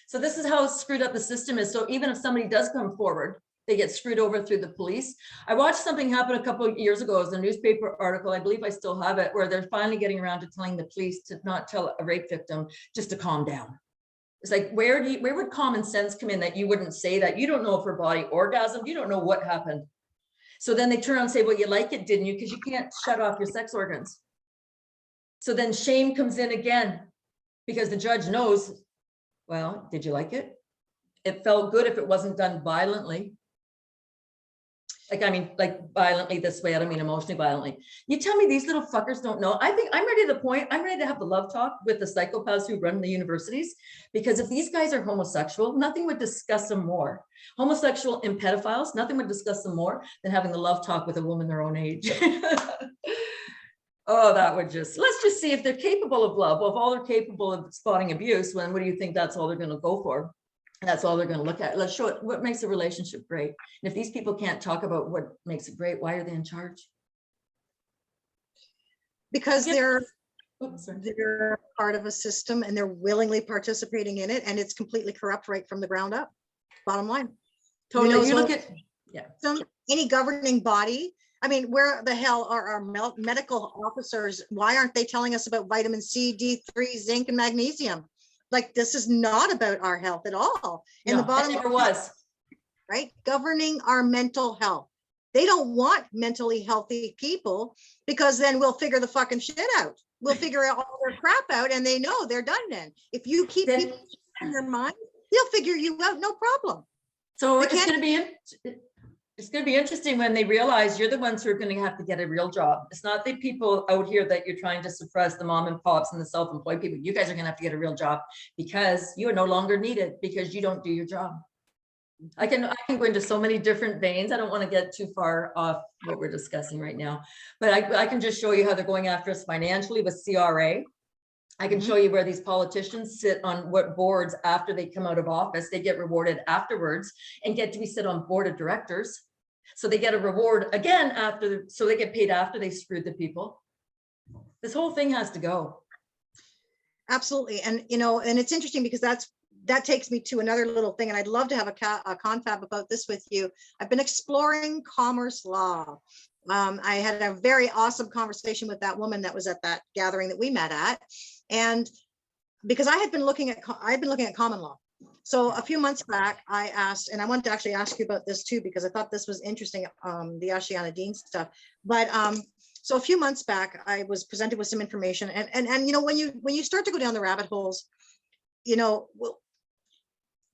So this is how screwed up the system is. So even if somebody does come forward, they get screwed over through the police. I watched something happen a couple of years ago. It was a newspaper article, I believe I still have it, where they're finally getting around to telling the police to not tell a rape victim just to calm down. It's like, where would common sense come in that you wouldn't say that? You don't know if her body orgasmed, you don't know what happened. So then they turn around and say, well, you like it, didn't you? Because you can't shut off your sex organs. So then shame comes in again, because the judge knows, well, did you like it? It felt good if it wasn't done violently. Like violently this way, I don't mean emotionally violently. You tell me these little fuckers don't know. I think I'm ready to the point, I'm ready to have the love talk with the psychopaths who run the universities, because if these guys are homosexual, nothing would disgust them more. Homosexual and pedophiles, nothing would disgust them more than having the love talk with a woman their own age. Oh, that would let's just see if they're capable of love. Well, if all they're capable of spotting abuse, then what do you think that's all they're going to go for? That's all they're going to look at. Let's show it what makes a relationship great. And if these people can't talk about what makes it great, why are they in charge? Because they're part of a system and they're willingly participating in it, and it's completely corrupt right from the ground up. Bottom line. Totally. You look at any governing body. I mean, where the hell are our medical officers? Why aren't they telling us about vitamin C, D3, zinc, and magnesium? Like, this is not about our health at all. And the bottom line was right, governing our mental health. They don't want mentally healthy people, because then we'll figure the fucking shit out. We'll figure out all their crap out, and they know they're done then. If you keep people in their mind, they'll figure you out, no problem. So it's going to be interesting when they realize you're the ones who are going to have to get a real job. It's not the people out here that you're trying to suppress, the mom and pops and the self-employed people. You guys are going to have to get a real job, because you are no longer needed, because you don't do your job. I can go into so many different veins. I don't want to get too far off what we're discussing right now, but I can just show you how they're going after us financially with CRA. I can show you where these politicians sit on what boards after they come out of office. They get rewarded afterwards and get to be sit on board of directors. So they get a reward again so they get paid after they screwed the people. This whole thing has to go. Absolutely. And, and it's interesting because that takes me to another little thing. And I'd love to have a confab about this with you. I've been exploring commerce law. I had a very awesome conversation with that woman that was at that gathering that we met at. And because I've been looking at common law. So a few months back, I asked, and I wanted to actually ask you about this too, because I thought this was interesting, the Ashiana Dean stuff. But so a few months back, I was presented with some information, and when you start to go down the rabbit holes, you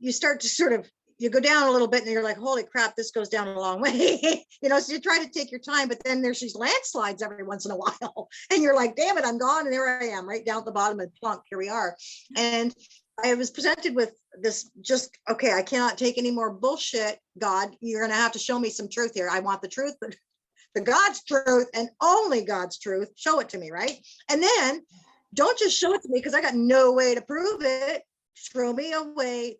start to sort of, you go down a little bit and you're like, holy crap, this goes down a long way. So you try to take your time, but then there's these landslides every once in a while. And you're like, damn it, I'm gone. And there I am, right down at the bottom, and plunk, here we are. And I was presented with this, okay, I cannot take any more bullshit. God, you're going to have to show me some truth here. I want the truth, but the God's truth and only God's truth. Show it to me, right? And then don't just show it to me because I got no way to prove it. Throw me away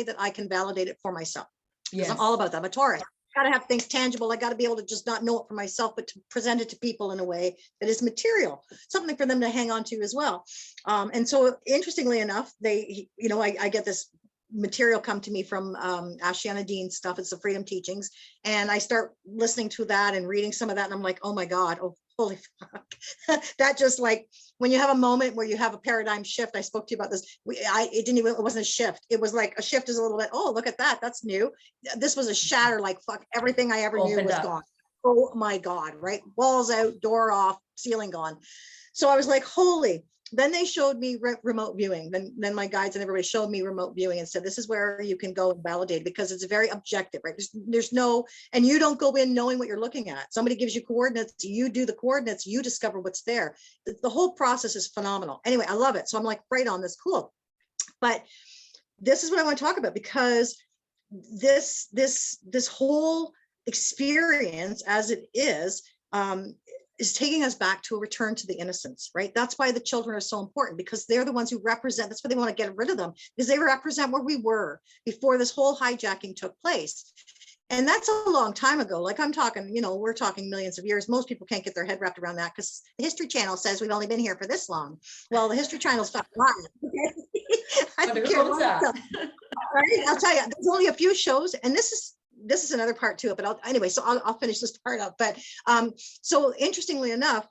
that I can validate it for myself. because Yes. I'm all about that. I'm a Taurus. Got to have things tangible. I got to be able to just not know it for myself, but to present it to people in a way that is material, something for them to hang on to as well. And so interestingly enough, they, you know, I get this material come to me from Ashiana Dean's stuff. It's the Freedom Teachings. And I start listening to that and reading some of that. And I'm like, oh my God, oh, holy fuck. That just like, when you have a moment where you have a paradigm shift, I spoke to you about this. It wasn't a shift. It was like a shift is a little bit, oh, look at that. That's new. This was a shatter, like, fuck, everything I ever knew Opened was up. gone. Oh my God, right? Walls out, door off, ceiling gone. So I was like, holy. Then they showed me remote viewing. Then my guides and everybody showed me remote viewing and said, this is where you can go and validate, because it's very objective, right? There's no, and you don't go in knowing what you're looking at. Somebody gives you coordinates, you do the coordinates, you discover what's there. The whole process is phenomenal. Anyway, I love it. So I'm like, right on this, cool. But this is what I want to talk about, because this whole experience as it is taking us back to a return to the innocence, right? That's why the children are so important, because they're the ones who represent, that's why they want to get rid of them, because they represent where we were before this whole hijacking took place. And that's a long time ago. Like I'm talking, you know, we're talking millions of years. Most people can't get their head wrapped around that, because the History Channel says we've only been here for this long. Well, the History Channel's fucking lying. I don't care what it says, right? I'll tell you, there's only a few shows, and this is another part to it, but anyway, so I'll finish this part up. But so interestingly enough,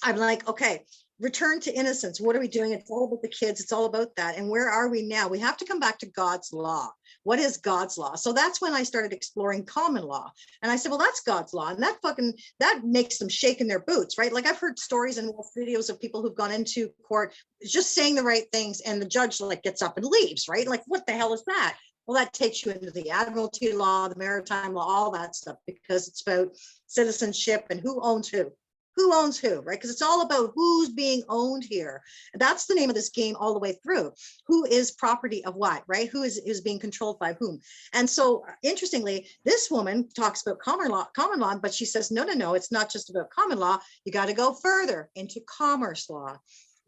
I'm like, okay, return to innocence. What are we doing? It's all about the kids. It's all about that. And where are we now? We have to come back to God's law. What is God's law? So that's when I started exploring common law. And I said, well, that's God's law. And that makes them shake in their boots, right? Like I've heard stories and videos of people who've gone into court just saying the right things, and the judge like gets up and leaves, right? Like, what the hell is that? Well, that takes you into the admiralty law, the maritime law, all that stuff, because it's about citizenship and who owns who. Who owns who, right? Because it's all about who's being owned here. And that's the name of this game all the way through. Who is property of what, right? Who is being controlled by whom? And so interestingly, this woman talks about common law, but she says, no, it's not just about common law. You got to go further into commerce law.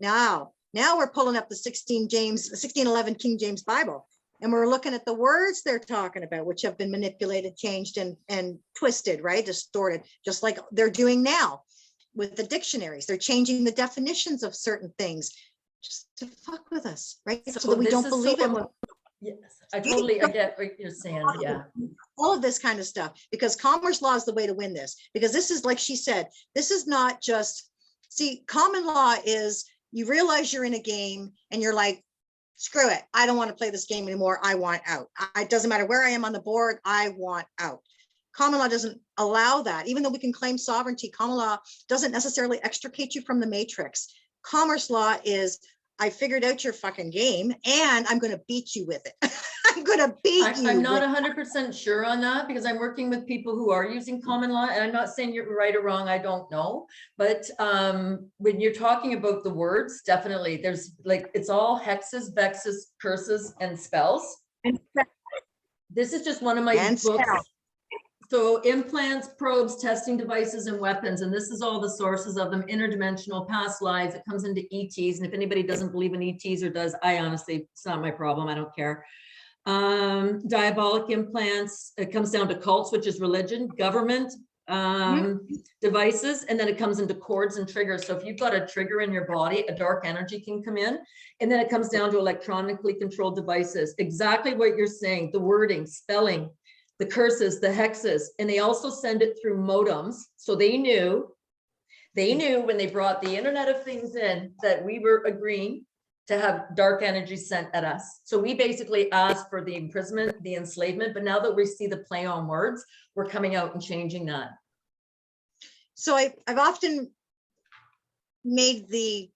Now we're pulling up the 1611 King James Bible. And we're looking at the words they're talking about, which have been manipulated, changed, and twisted, right? Distorted, just like they're doing now with the dictionaries. They're changing the definitions of certain things just to fuck with us, right? So that we don't believe it. Yes, I get what you're saying. Yeah. All of this kind of stuff, because commerce law is the way to win this. Because this is, like she said, this is not just, see, common law is you realize you're in a game and you're like, screw it, I don't want to play this game anymore. I want out. It doesn't matter where I am on the board. I want out. Common law doesn't allow that. Even though we can claim sovereignty, common law doesn't necessarily extricate you from the matrix. Commerce law is, I figured out your fucking game and I'm going to beat you with it. I'm going to beat you. I'm not 100% sure on that, because I'm working with people who are using common law, and I'm not saying you're right or wrong. I don't know. But when you're talking about the words, definitely there's like, it's all hexes, vexes, curses, and spells. This is just one of my books. So implants, probes, testing devices, and weapons. And this is all the sources of them: interdimensional, past lives. It comes into ETs. And if anybody doesn't believe in ETs or does, I honestly, it's not my problem. I don't care. Diabolic implants. It comes down to cults, which is religion, government, devices, and then it comes into cords and triggers. So if you've got a trigger in your body, a dark energy can come in. And then it comes down to electronically controlled devices. Exactly what you're saying, the wording, spelling, the curses, the hexes, and they also send it through modems. So they knew when they brought the Internet of Things in that we were agreeing to have dark energy sent at us. So we basically asked for the imprisonment, the enslavement, but now that we see the play on words, we're coming out and changing that. So I've often made the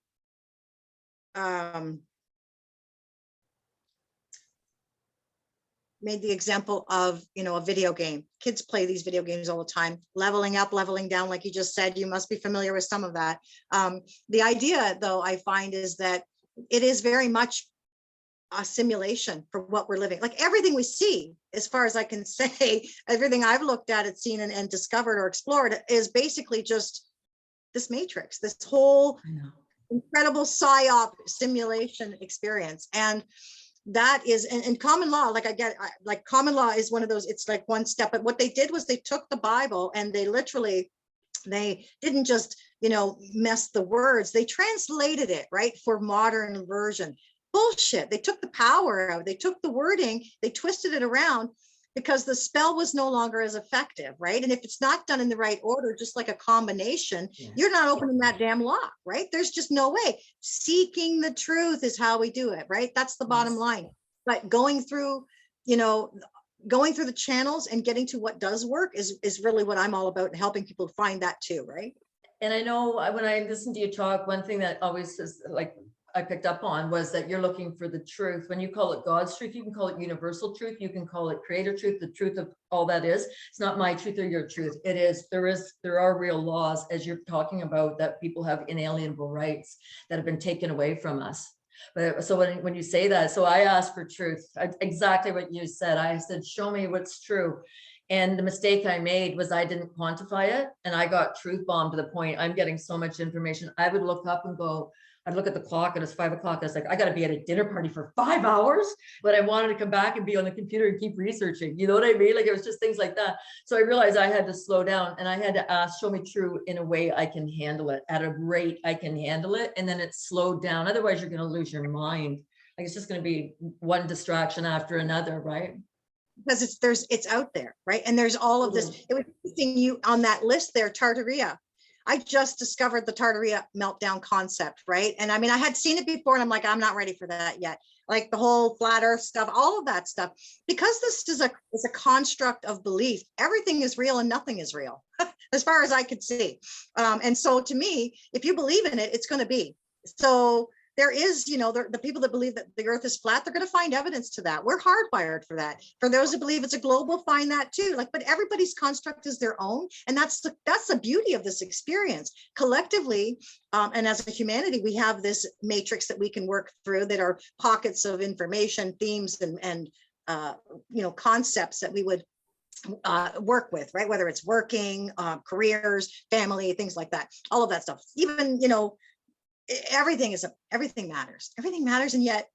example of, you know, a video game. Kids play these video games all the time, leveling up, leveling down, like you just said. You must be familiar with some of that. The idea, though, I find is that it is very much a simulation for what we're living. Like everything we see, as far as I can say, everything I've looked at and seen and discovered or explored is basically just this matrix, this whole incredible psyop simulation experience. And that is, and common law, like like common law is one of those, it's like one step, but what they did was they took the Bible and they literally, they didn't just, mess the words, they translated it, right, for modern version. Bullshit. They took the power out, they took the wording, they twisted it around because the spell was no longer as effective, right? And if it's not done in the right order, just like a combination, you're not opening that damn lock, right? There's just no way. Seeking the truth is how we do it, right? That's the bottom line. But going through, going through the channels and getting to what does work is really what I'm all about, and helping people find that too, right? And I know when I listen to you talk, one thing that always is like I picked up on was that you're looking for the truth. When you call it God's truth, you can call it universal truth, you can call it creator truth, the truth of all that is. It's not my truth or your truth. It is, there are real laws, as you're talking about, that people have inalienable rights that have been taken away from us. But so when you say that, so I asked for truth, exactly what you said. I said, show me what's true. And the mistake I made was I didn't quantify it, and I got truth bombed to the point I'm getting so much information. I would look up and go, I'd look at the clock and it's 5 o'clock. I was like, I got to be at a dinner party for 5 hours, but I wanted to come back and be on the computer and keep researching. You know what I mean? Like, it was just things like that. So I realized I had to slow down, and I had to ask, show me true in a way I can handle it, at a rate I can handle it. And then it's slowed down. Otherwise you're going to lose your mind. Like, it's just going to be one distraction after another, right? Because it's out there, right? And there's all of this. It was interesting, you on that list there, Tartaria. I just discovered the Tartaria meltdown concept, right? And I mean, I had seen it before, and I'm like, I'm not ready for that yet. Like the whole flat earth stuff, all of that stuff, because this is a construct of belief. Everything is real and nothing is real, as far as I could see. And so to me, if you believe in it, it's going to be. So there is, the people that believe that the earth is flat, they're going to find evidence to that. We're hardwired for that. For those who believe it's a globe, will find that too. Like, but everybody's construct is their own. And that's the beauty of this experience. Collectively, and as a humanity, we have this matrix that we can work through, that are pockets of information, themes, and concepts that we would work with, right? Whether it's working, careers, family, things like that, all of that stuff. Even, everything matters. Everything matters, and yet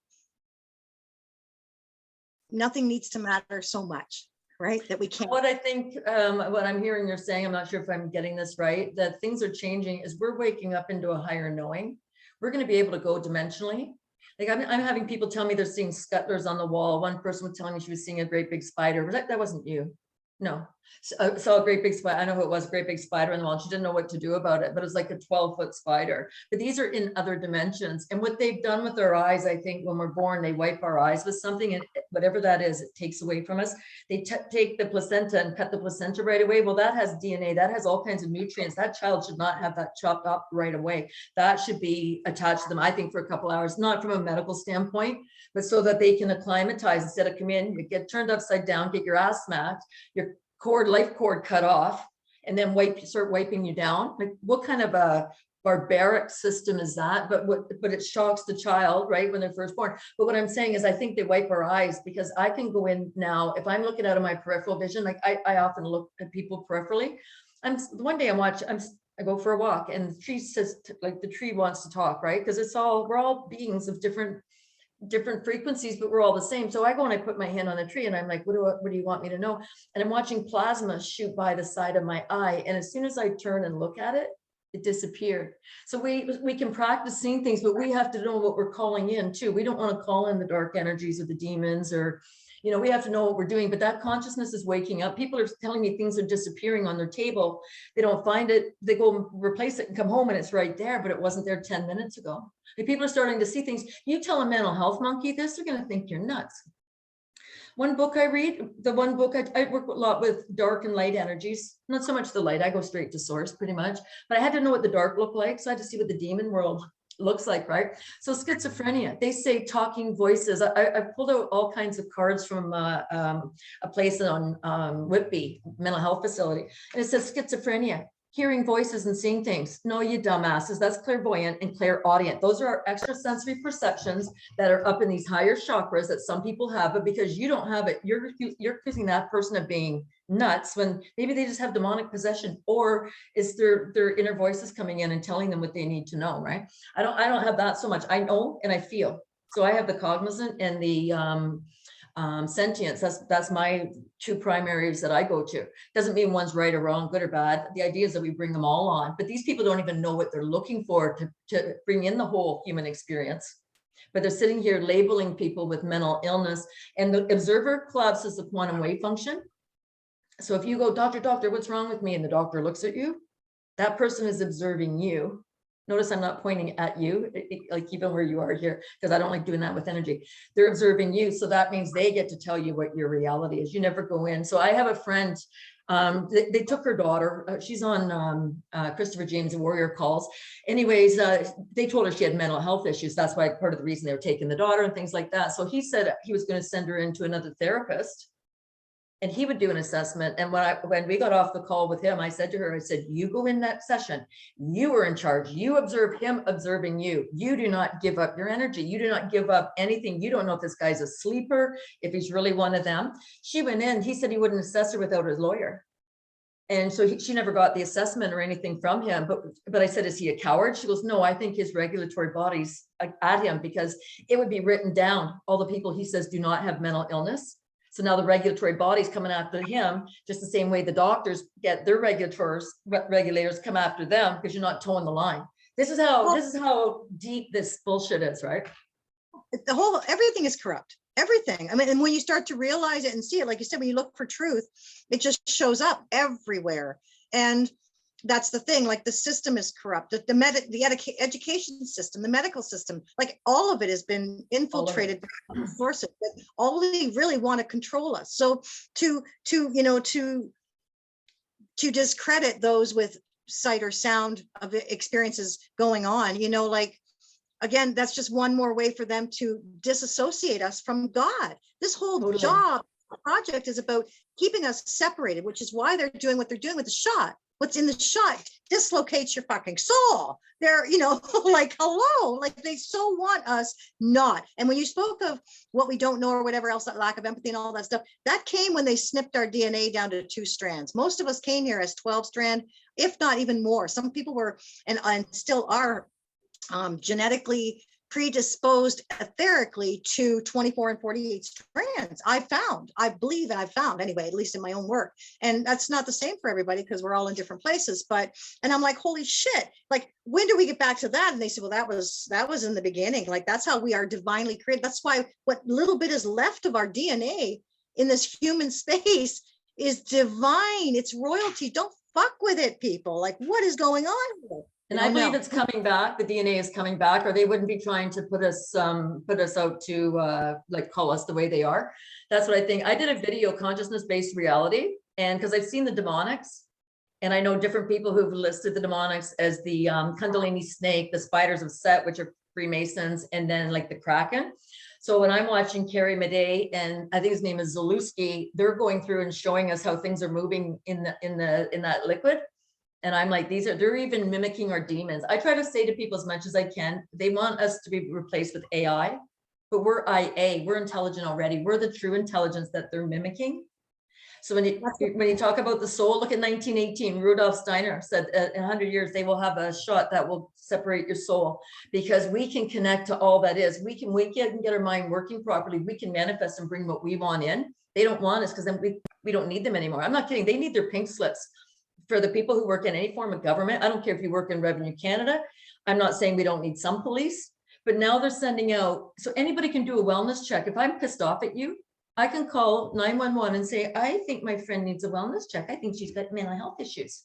nothing needs to matter so much, right? That we can't. What I think, what I'm hearing you're saying, I'm not sure if I'm getting this right, that things are changing is we're waking up into a higher knowing. We're going to be able to go dimensionally. Like I'm having people tell me they're seeing scuttlers on the wall. One person was telling me she was seeing a great big spider. That wasn't you. No, saw a great big spider. I know who it was, great big spider on the wall. She didn't know what to do about it, but it was like a 12-foot spider. But these are in other dimensions. And what they've done with our eyes, I think when we're born, they wipe our eyes with something, and whatever that is, it takes away from us. They take the placenta and cut the placenta right away. Well, that has DNA, that has all kinds of nutrients. That child should not have that chopped up right away. That should be attached to them, I think, for a couple hours, not from a medical standpoint, but so that they can acclimatize. Instead of come in, you get turned upside down, get your ass smacked, your life cord cut off, and then start wiping you down. Like, what kind of a barbaric system is that? But it shocks the child, right, when they're first born. But what I'm saying is, I think they wipe our eyes, because I can go in now, if I'm looking out of my peripheral vision, like I often look at people peripherally. One day I go for a walk, and the tree says, like, the tree wants to talk, right? Because we're all beings of different frequencies, but we're all the same. So I go and I put my hand on the tree, and I'm like, what do you want me to know? And I'm watching plasma shoot by the side of my eye, and as soon as I turn and look at it, it disappeared. So we can practice seeing things, but we have to know what we're calling in too. We don't want to call in the dark energies or the demons, or we have to know what we're doing. But that consciousness is waking up. People are telling me things are disappearing on their table. They don't find it. They go replace it and come home, and it's right there, but it wasn't there 10 minutes ago. If people are starting to see things, you tell a mental health monkey this, they're going to think you're nuts. One book I read, I work a lot with dark and light energies. Not so much the light, I go straight to source pretty much, but I had to know what the dark looked like. So I had to see what the demon world looks like, right? So schizophrenia, they say talking voices. I pulled out all kinds of cards from a place on Whitby mental health facility, and it says schizophrenia, hearing voices and seeing things. No, you dumbasses, that's clairvoyant and clairaudient. Those are our extrasensory perceptions that are up in these higher chakras that some people have, but because you don't have it, you're accusing that person of being nuts, when maybe they just have demonic possession, or is their inner voices coming in and telling them what they need to know, right? I don't have that so much. I know and I feel. So I have the cognizant and the sentience. That's my two primaries that I go to. Doesn't mean one's right or wrong, good or bad. The idea is that we bring them all on, but these people don't even know what they're looking for to bring in the whole human experience. But they're sitting here labeling people with mental illness, and the observer collapses the quantum wave function. So if you go, doctor, what's wrong with me? And the doctor looks at you, that person is observing you. Notice I'm not pointing at you, like even where you are here, because I don't like doing that with energy. They're observing you. So that means they get to tell you what your reality is. You never go in. So I have a friend, they took her daughter. She's on Christopher James and Warrior Calls. Anyways, they told her she had mental health issues. That's why part of the reason they were taking the daughter and things like that. So he said he was going to send her into another therapist, and he would do an assessment. And when we got off the call with him, I said to her, I said, you go in that session, you are in charge. You observe him observing you. You do not give up your energy. You do not give up anything. You don't know if this guy's a sleeper, if he's really one of them. She went in, he said he wouldn't assess her without his lawyer. And so she never got the assessment or anything from him. But I said, is he a coward? She goes, no, I think his regulatory body's at him, because it would be written down, all the people he says do not have mental illness. So now the regulatory body's coming after him, just the same way the doctors get their regulators come after them, because you're not towing the line. This is how deep this bullshit is, right? Everything is corrupt. Everything. I mean, and when you start to realize it and see it, like you said, when you look for truth, it just shows up everywhere. And that's the thing, like the system is corrupt, the education system, the medical system, like all of it has been infiltrated by sources that only really want to control us. So to discredit those with sight or sound of experiences going on, like, again, that's just one more way for them to disassociate us from God. This whole job project is about keeping us separated, which is why they're doing what they're doing with the shot. What's in the shot dislocates your fucking soul. They're, like, hello, like they so want us not. And when you spoke of what we don't know or whatever else, that lack of empathy and all that stuff, that came when they snipped our DNA down to 2 strands. Most of us came here as 12 strand, if not even more. Some people were and still are genetically predisposed etherically to 24 and 48 strands. I believe I've found anyway, at least in my own work. And that's not the same for everybody, because we're all in different places. And I'm like, holy shit, like, when do we get back to that? And they said, well, that was in the beginning. Like, that's how we are divinely created. That's why what little bit is left of our DNA in this human space is divine. It's royalty. Don't fuck with it, people. Like, what is going on here? And I believe it's coming back. The DNA is coming back, or they wouldn't be trying to put us out to like call us the way they are. That's what I think. I did a video, consciousness-based reality, and because I've seen the demonics, and I know different people who've listed the demonics as the Kundalini snake, the spiders of Set, which are Freemasons, and then like the Kraken. So when I'm watching Carrie Madej, and I think his name is Zalewski, they're going through and showing us how things are moving in that liquid. And I'm like, they're even mimicking our demons. I try to say to people as much as I can, they want us to be replaced with AI, but we're IA, we're intelligent already. We're the true intelligence that they're mimicking. So when you talk about the soul, look at 1918, Rudolf Steiner said in 100 years, they will have a shot that will separate your soul, because we can connect to all that is. We can get our mind working properly. We can manifest and bring what we want in. They don't want us, because then we don't need them anymore. I'm not kidding. They need their pink slips. For the people who work in any form of government, I don't care if you work in Revenue Canada. I'm not saying we don't need some police, but now they're sending out, so anybody can do a wellness check. If I'm pissed off at you, I can call 911 and say, I think my friend needs a wellness check. I think she's got mental health issues.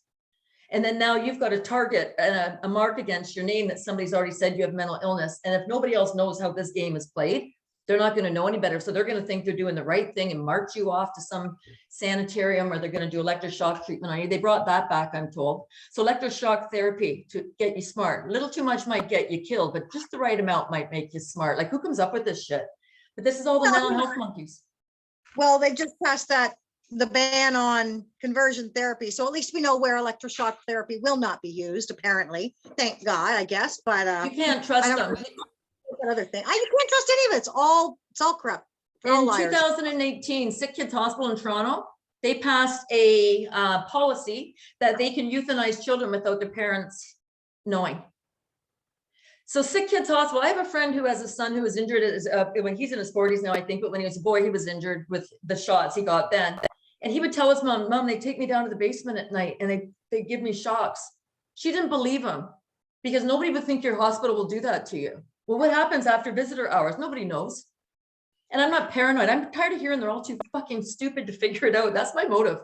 And then now you've got a target, a mark against your name that somebody's already said you have mental illness. And if nobody else knows how this game is played, they're not going to know any better. So they're going to think they're doing the right thing and march you off to some sanitarium, or they're going to do electroshock treatment on you. They brought that back, I'm told. So electroshock therapy to get you smart. A little too much might get you killed, but just the right amount might make you smart. Like, who comes up with this shit? But this is all the mental health monkeys. Well, they just passed the ban on conversion therapy. So at least we know where electroshock therapy will not be used, apparently. Thank God, I guess. But you can't trust them. That other thing. You can't trust any of it. It's all corrupt. In 2018, Sick Kids Hospital in Toronto, they passed a policy that they can euthanize children without their parents knowing. So Sick Kids Hospital, I have a friend who has a son who was injured when he's in his 40s now, I think, but when he was a boy, he was injured with the shots he got then. And he would tell his mom, they take me down to the basement at night and they give me shocks. She didn't believe him because nobody would think your hospital will do that to you. Well, what happens after visitor hours? Nobody knows. And I'm not paranoid. I'm tired of hearing they're all too fucking stupid to figure it out. That's my motive.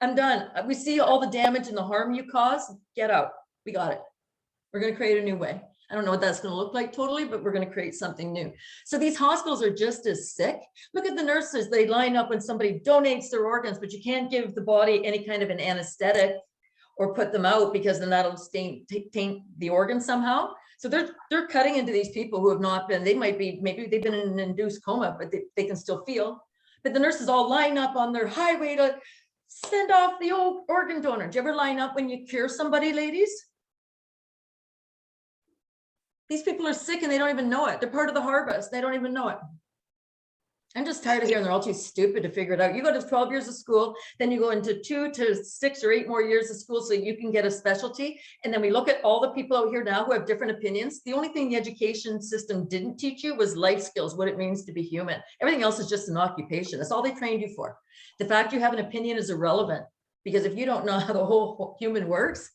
I'm done. We see all the damage and the harm you cause. Get out. We got it. We're going to create a new way. I don't know what that's going to look like totally, but we're going to create something new. So these hospitals are just as sick. Look at the nurses. They line up when somebody donates their organs, but you can't give the body any kind of an anesthetic or put them out because then that'll taint the organ somehow. So they're cutting into these people who have not been, maybe they've been in an induced coma, but they can still feel. But the nurses all line up on their highway to send off the old organ donor. Do you ever line up when you cure somebody, ladies? These people are sick and they don't even know it. They're part of the harvest. They don't even know it. I'm just tired of hearing they're all too stupid to figure it out. You go to 12 years of school, then you go into 2 to 6 or 8 more years of school so you can get a specialty. And then we look at all the people out here now who have different opinions. The only thing the education system didn't teach you was life skills, what it means to be human. Everything else is just an occupation. That's all they trained you for. The fact you have an opinion is irrelevant because if you don't know how the whole human works,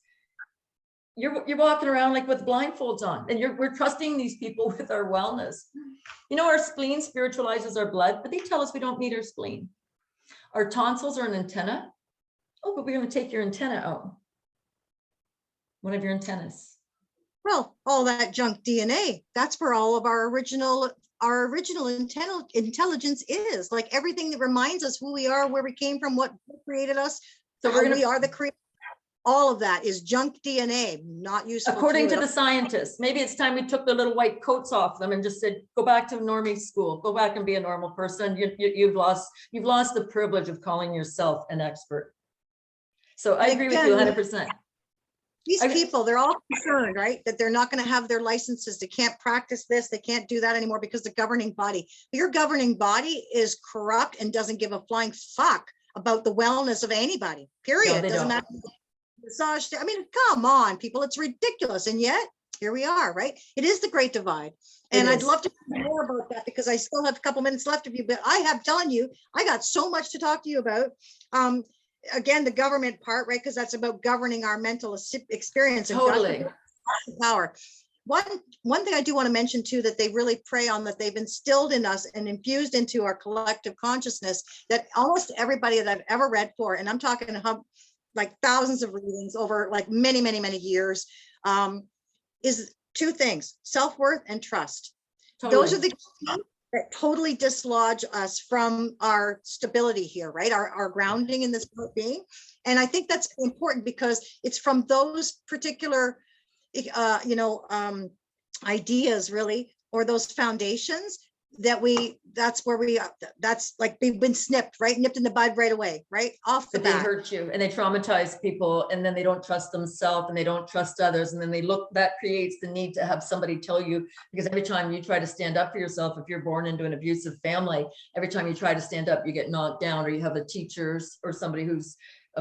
you're walking around like with blindfolds on, and we're trusting these people with our wellness. You know, our spleen spiritualizes our blood, but they tell us we don't need our spleen. Our tonsils are an antenna. Oh, but we're going to take your antenna out. One of your antennas. Well, all that junk DNA, that's where all of our original intelligence is. Like everything that reminds us who we are, where we came from, what created us. So we are the creator. All of that is junk DNA, not useful. According to the scientists, maybe it's time we took the little white coats off them and just said, go back to normie school, go back and be a normal person. You've lost the privilege of calling yourself an expert. So I agree with you 100%. These people, they're all concerned, right? That they're not going to have their licenses. They can't practice this. They can't do that anymore because the governing body, your governing body is corrupt and doesn't give a flying fuck about the wellness of anybody, period. No, they doesn't don't. matter. Massage. I mean, come on, people, it's ridiculous. And yet here we are, right? It is the great divide. And I'd love to talk more about that because I still have a couple minutes left of you, but I have telling you, I got so much to talk to you about. Again, the government part, right? Because that's about governing our mental experience and totally power. One thing I do want to mention too, that they really prey on, that they've instilled in us and infused into our collective consciousness, that almost everybody that I've ever read for, and I'm talking like thousands of readings over like many years, is 2 things: self-worth and trust. Totally. Those are the keys that totally dislodge us from our stability here, right? Our grounding in this being. And I think that's important because it's from those particular, ideas really, or those foundations that that's like they've been nipped in the bud right away, right off the bat. They hurt you and they traumatize people, and then they don't trust themselves and they don't trust others, and then that creates the need to have somebody tell you, because every time you try to stand up for yourself, if you're born into an abusive family, every time you try to stand up you get knocked down, or you have a teacher or somebody who's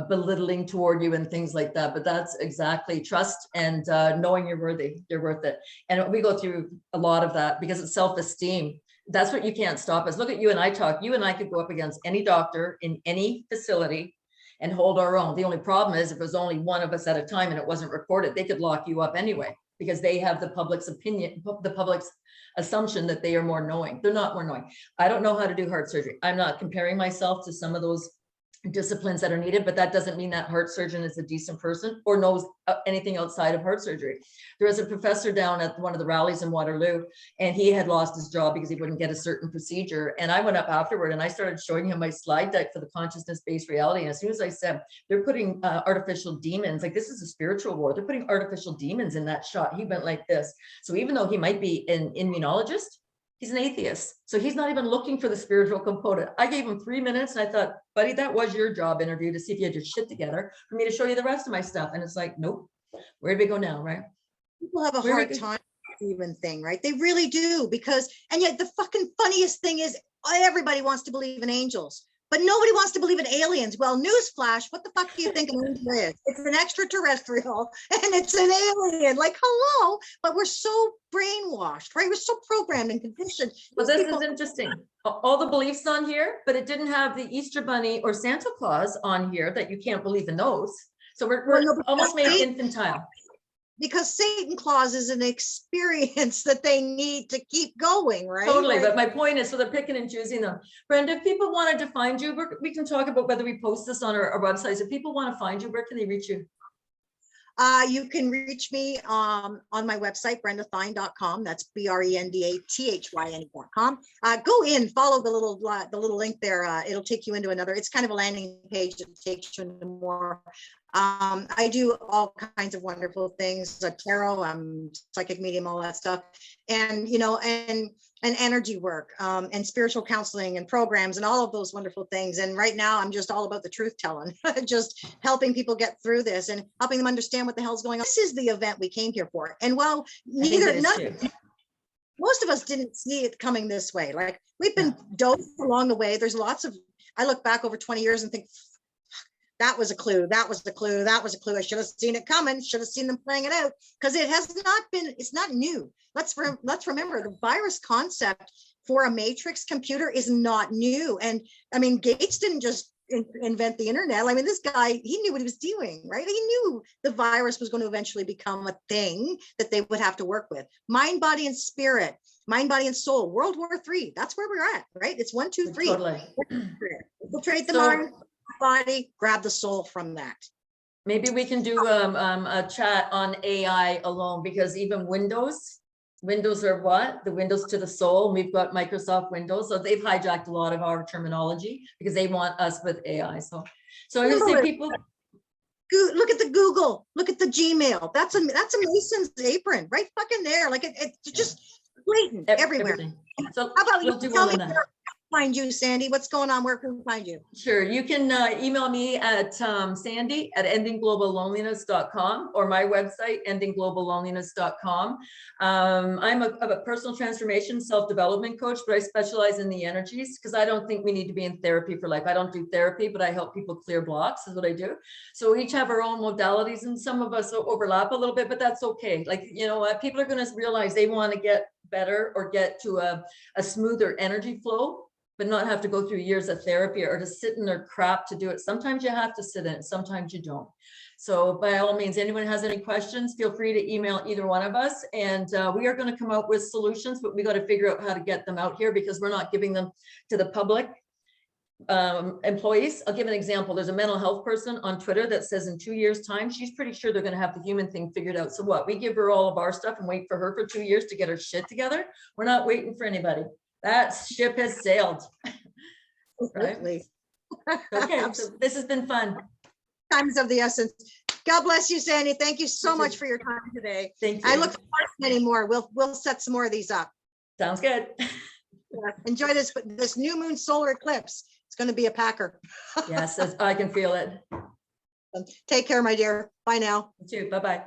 belittling toward you and things like that. But that's exactly trust and knowing you're worthy, you're worth it. And we go through a lot of that because it's self-esteem. That's what you can't stop us. Look at you and I talk. You and I could go up against any doctor in any facility and hold our own. The only problem is if it was only one of us at a time and it wasn't recorded, they could lock you up anyway because they have the public's opinion, the public's assumption that they are more knowing. They're not more knowing. I don't know how to do heart surgery. I'm not comparing myself to some of those disciplines that are needed, but that doesn't mean that heart surgeon is a decent person or knows anything outside of heart surgery. There was a professor down at one of the rallies in Waterloo, and he had lost his job because he wouldn't get a certain procedure. And I went up afterward and I started showing him my slide deck for the consciousness-based reality. And as soon as I said, they're putting artificial demons, like this is a spiritual war, they're putting artificial demons in that shot. He went like this. So even though he might be an immunologist, he's an atheist. So he's not even looking for the spiritual component. I gave him 3 minutes and I thought, buddy, that was your job interview to see if you had your shit together for me to show you the rest of my stuff. And it's like, nope, where do we go now, right? People have a hard time even thing, right? They really do, because, and yet the fucking funniest thing is everybody wants to believe in angels. But nobody wants to believe in aliens. Well, newsflash, what the fuck do you think an alien is? It's an extraterrestrial and it's an alien. Like, hello. But we're so brainwashed, right? We're so programmed and conditioned. Well, this is interesting. All the beliefs on here, but it didn't have the Easter Bunny or Santa Claus on here that you can't believe in those. So we're almost made infantile. Because Satan Claus is an experience that they need to keep going, right? Totally, like, but my point is, so they're picking and choosing them. Brenda, if people wanted to find you, we can talk about whether we post this on our websites. If people want to find you, where can they reach you? You can reach me on my website, brendathyne.com. That's BRENDATHYNE.com. Go in, follow the little link there. It'll take you into another. It's kind of a landing page that takes you into more. I do all kinds of wonderful things, tarot, psychic medium, all that stuff, and and energy work, and spiritual counseling and programs and all of those wonderful things. And right now I'm just all about the truth telling, just helping people get through this and helping them understand what the hell's going on. This is the event we came here for. And while most of us didn't see it coming this way, like we've been dosed along the way. There's lots of, I look back over 20 years and think, that was a clue. That was the clue. That was a clue. I should have seen it coming. Should have seen them playing it out, because it has not been. It's not new. Let's remember the virus concept for a matrix computer is not new. And I mean, Gates didn't just invent the internet. I mean, this guy, he knew what he was doing, right? He knew the virus was going to eventually become a thing that they would have to work with. Mind, body, and spirit. Mind, body, and soul. World War III. That's where we're at, right? It's 1, 2, 3. Totally. Infiltrate the mind, body, grab the soul from that. Maybe we can do a chat on AI alone, because even Windows are what? The windows to the soul. We've got Microsoft Windows. So they've hijacked a lot of our terminology because they want us with AI. So I'm going to say people. Look at the Google, look at the Gmail. That's a Mason's apron right fucking there. Like it's just blatant everywhere. Everything. So how about we'll you do tell all me of where that. find you, Sandy? What's going on? Where can we find you? Sure. You can email me at sandy@endinggloballoneliness.com or my website, endinggloballoneliness.com. I'm a personal transformation, self-development coach, but I specialize in the energies because I don't think we need to be in therapy for life. I don't do therapy, but I help people clear blocks is what I do. So we each have our own modalities, and some of us overlap a little bit, but that's okay. Like, you know what? People are going to realize they want to get better or get to a smoother energy flow, but not have to go through years of therapy or to sit in their crap to do it. Sometimes you have to sit in it, sometimes you don't. So by all means, anyone has any questions, feel free to email either one of us. And we are going to come out with solutions, but we got to figure out how to get them out here because we're not giving them to the public. Employees, I'll give an example. There's a mental health person on Twitter that says in 2 years' time, she's pretty sure they're going to have the human thing figured out. So what? We give her all of our stuff and wait for her for 2 years to get her shit together? We're not waiting for anybody. That ship has sailed. Right? Okay, so this has been fun. Times of the essence. God bless you, Sandy. Thank you so much for your time today. Thank you. I look forward to many more. We'll set some more of these up. Sounds good. Enjoy this new moon solar eclipse. It's going to be a packer. Yes, I can feel it. Take care, my dear. Bye now. You too. Bye-bye.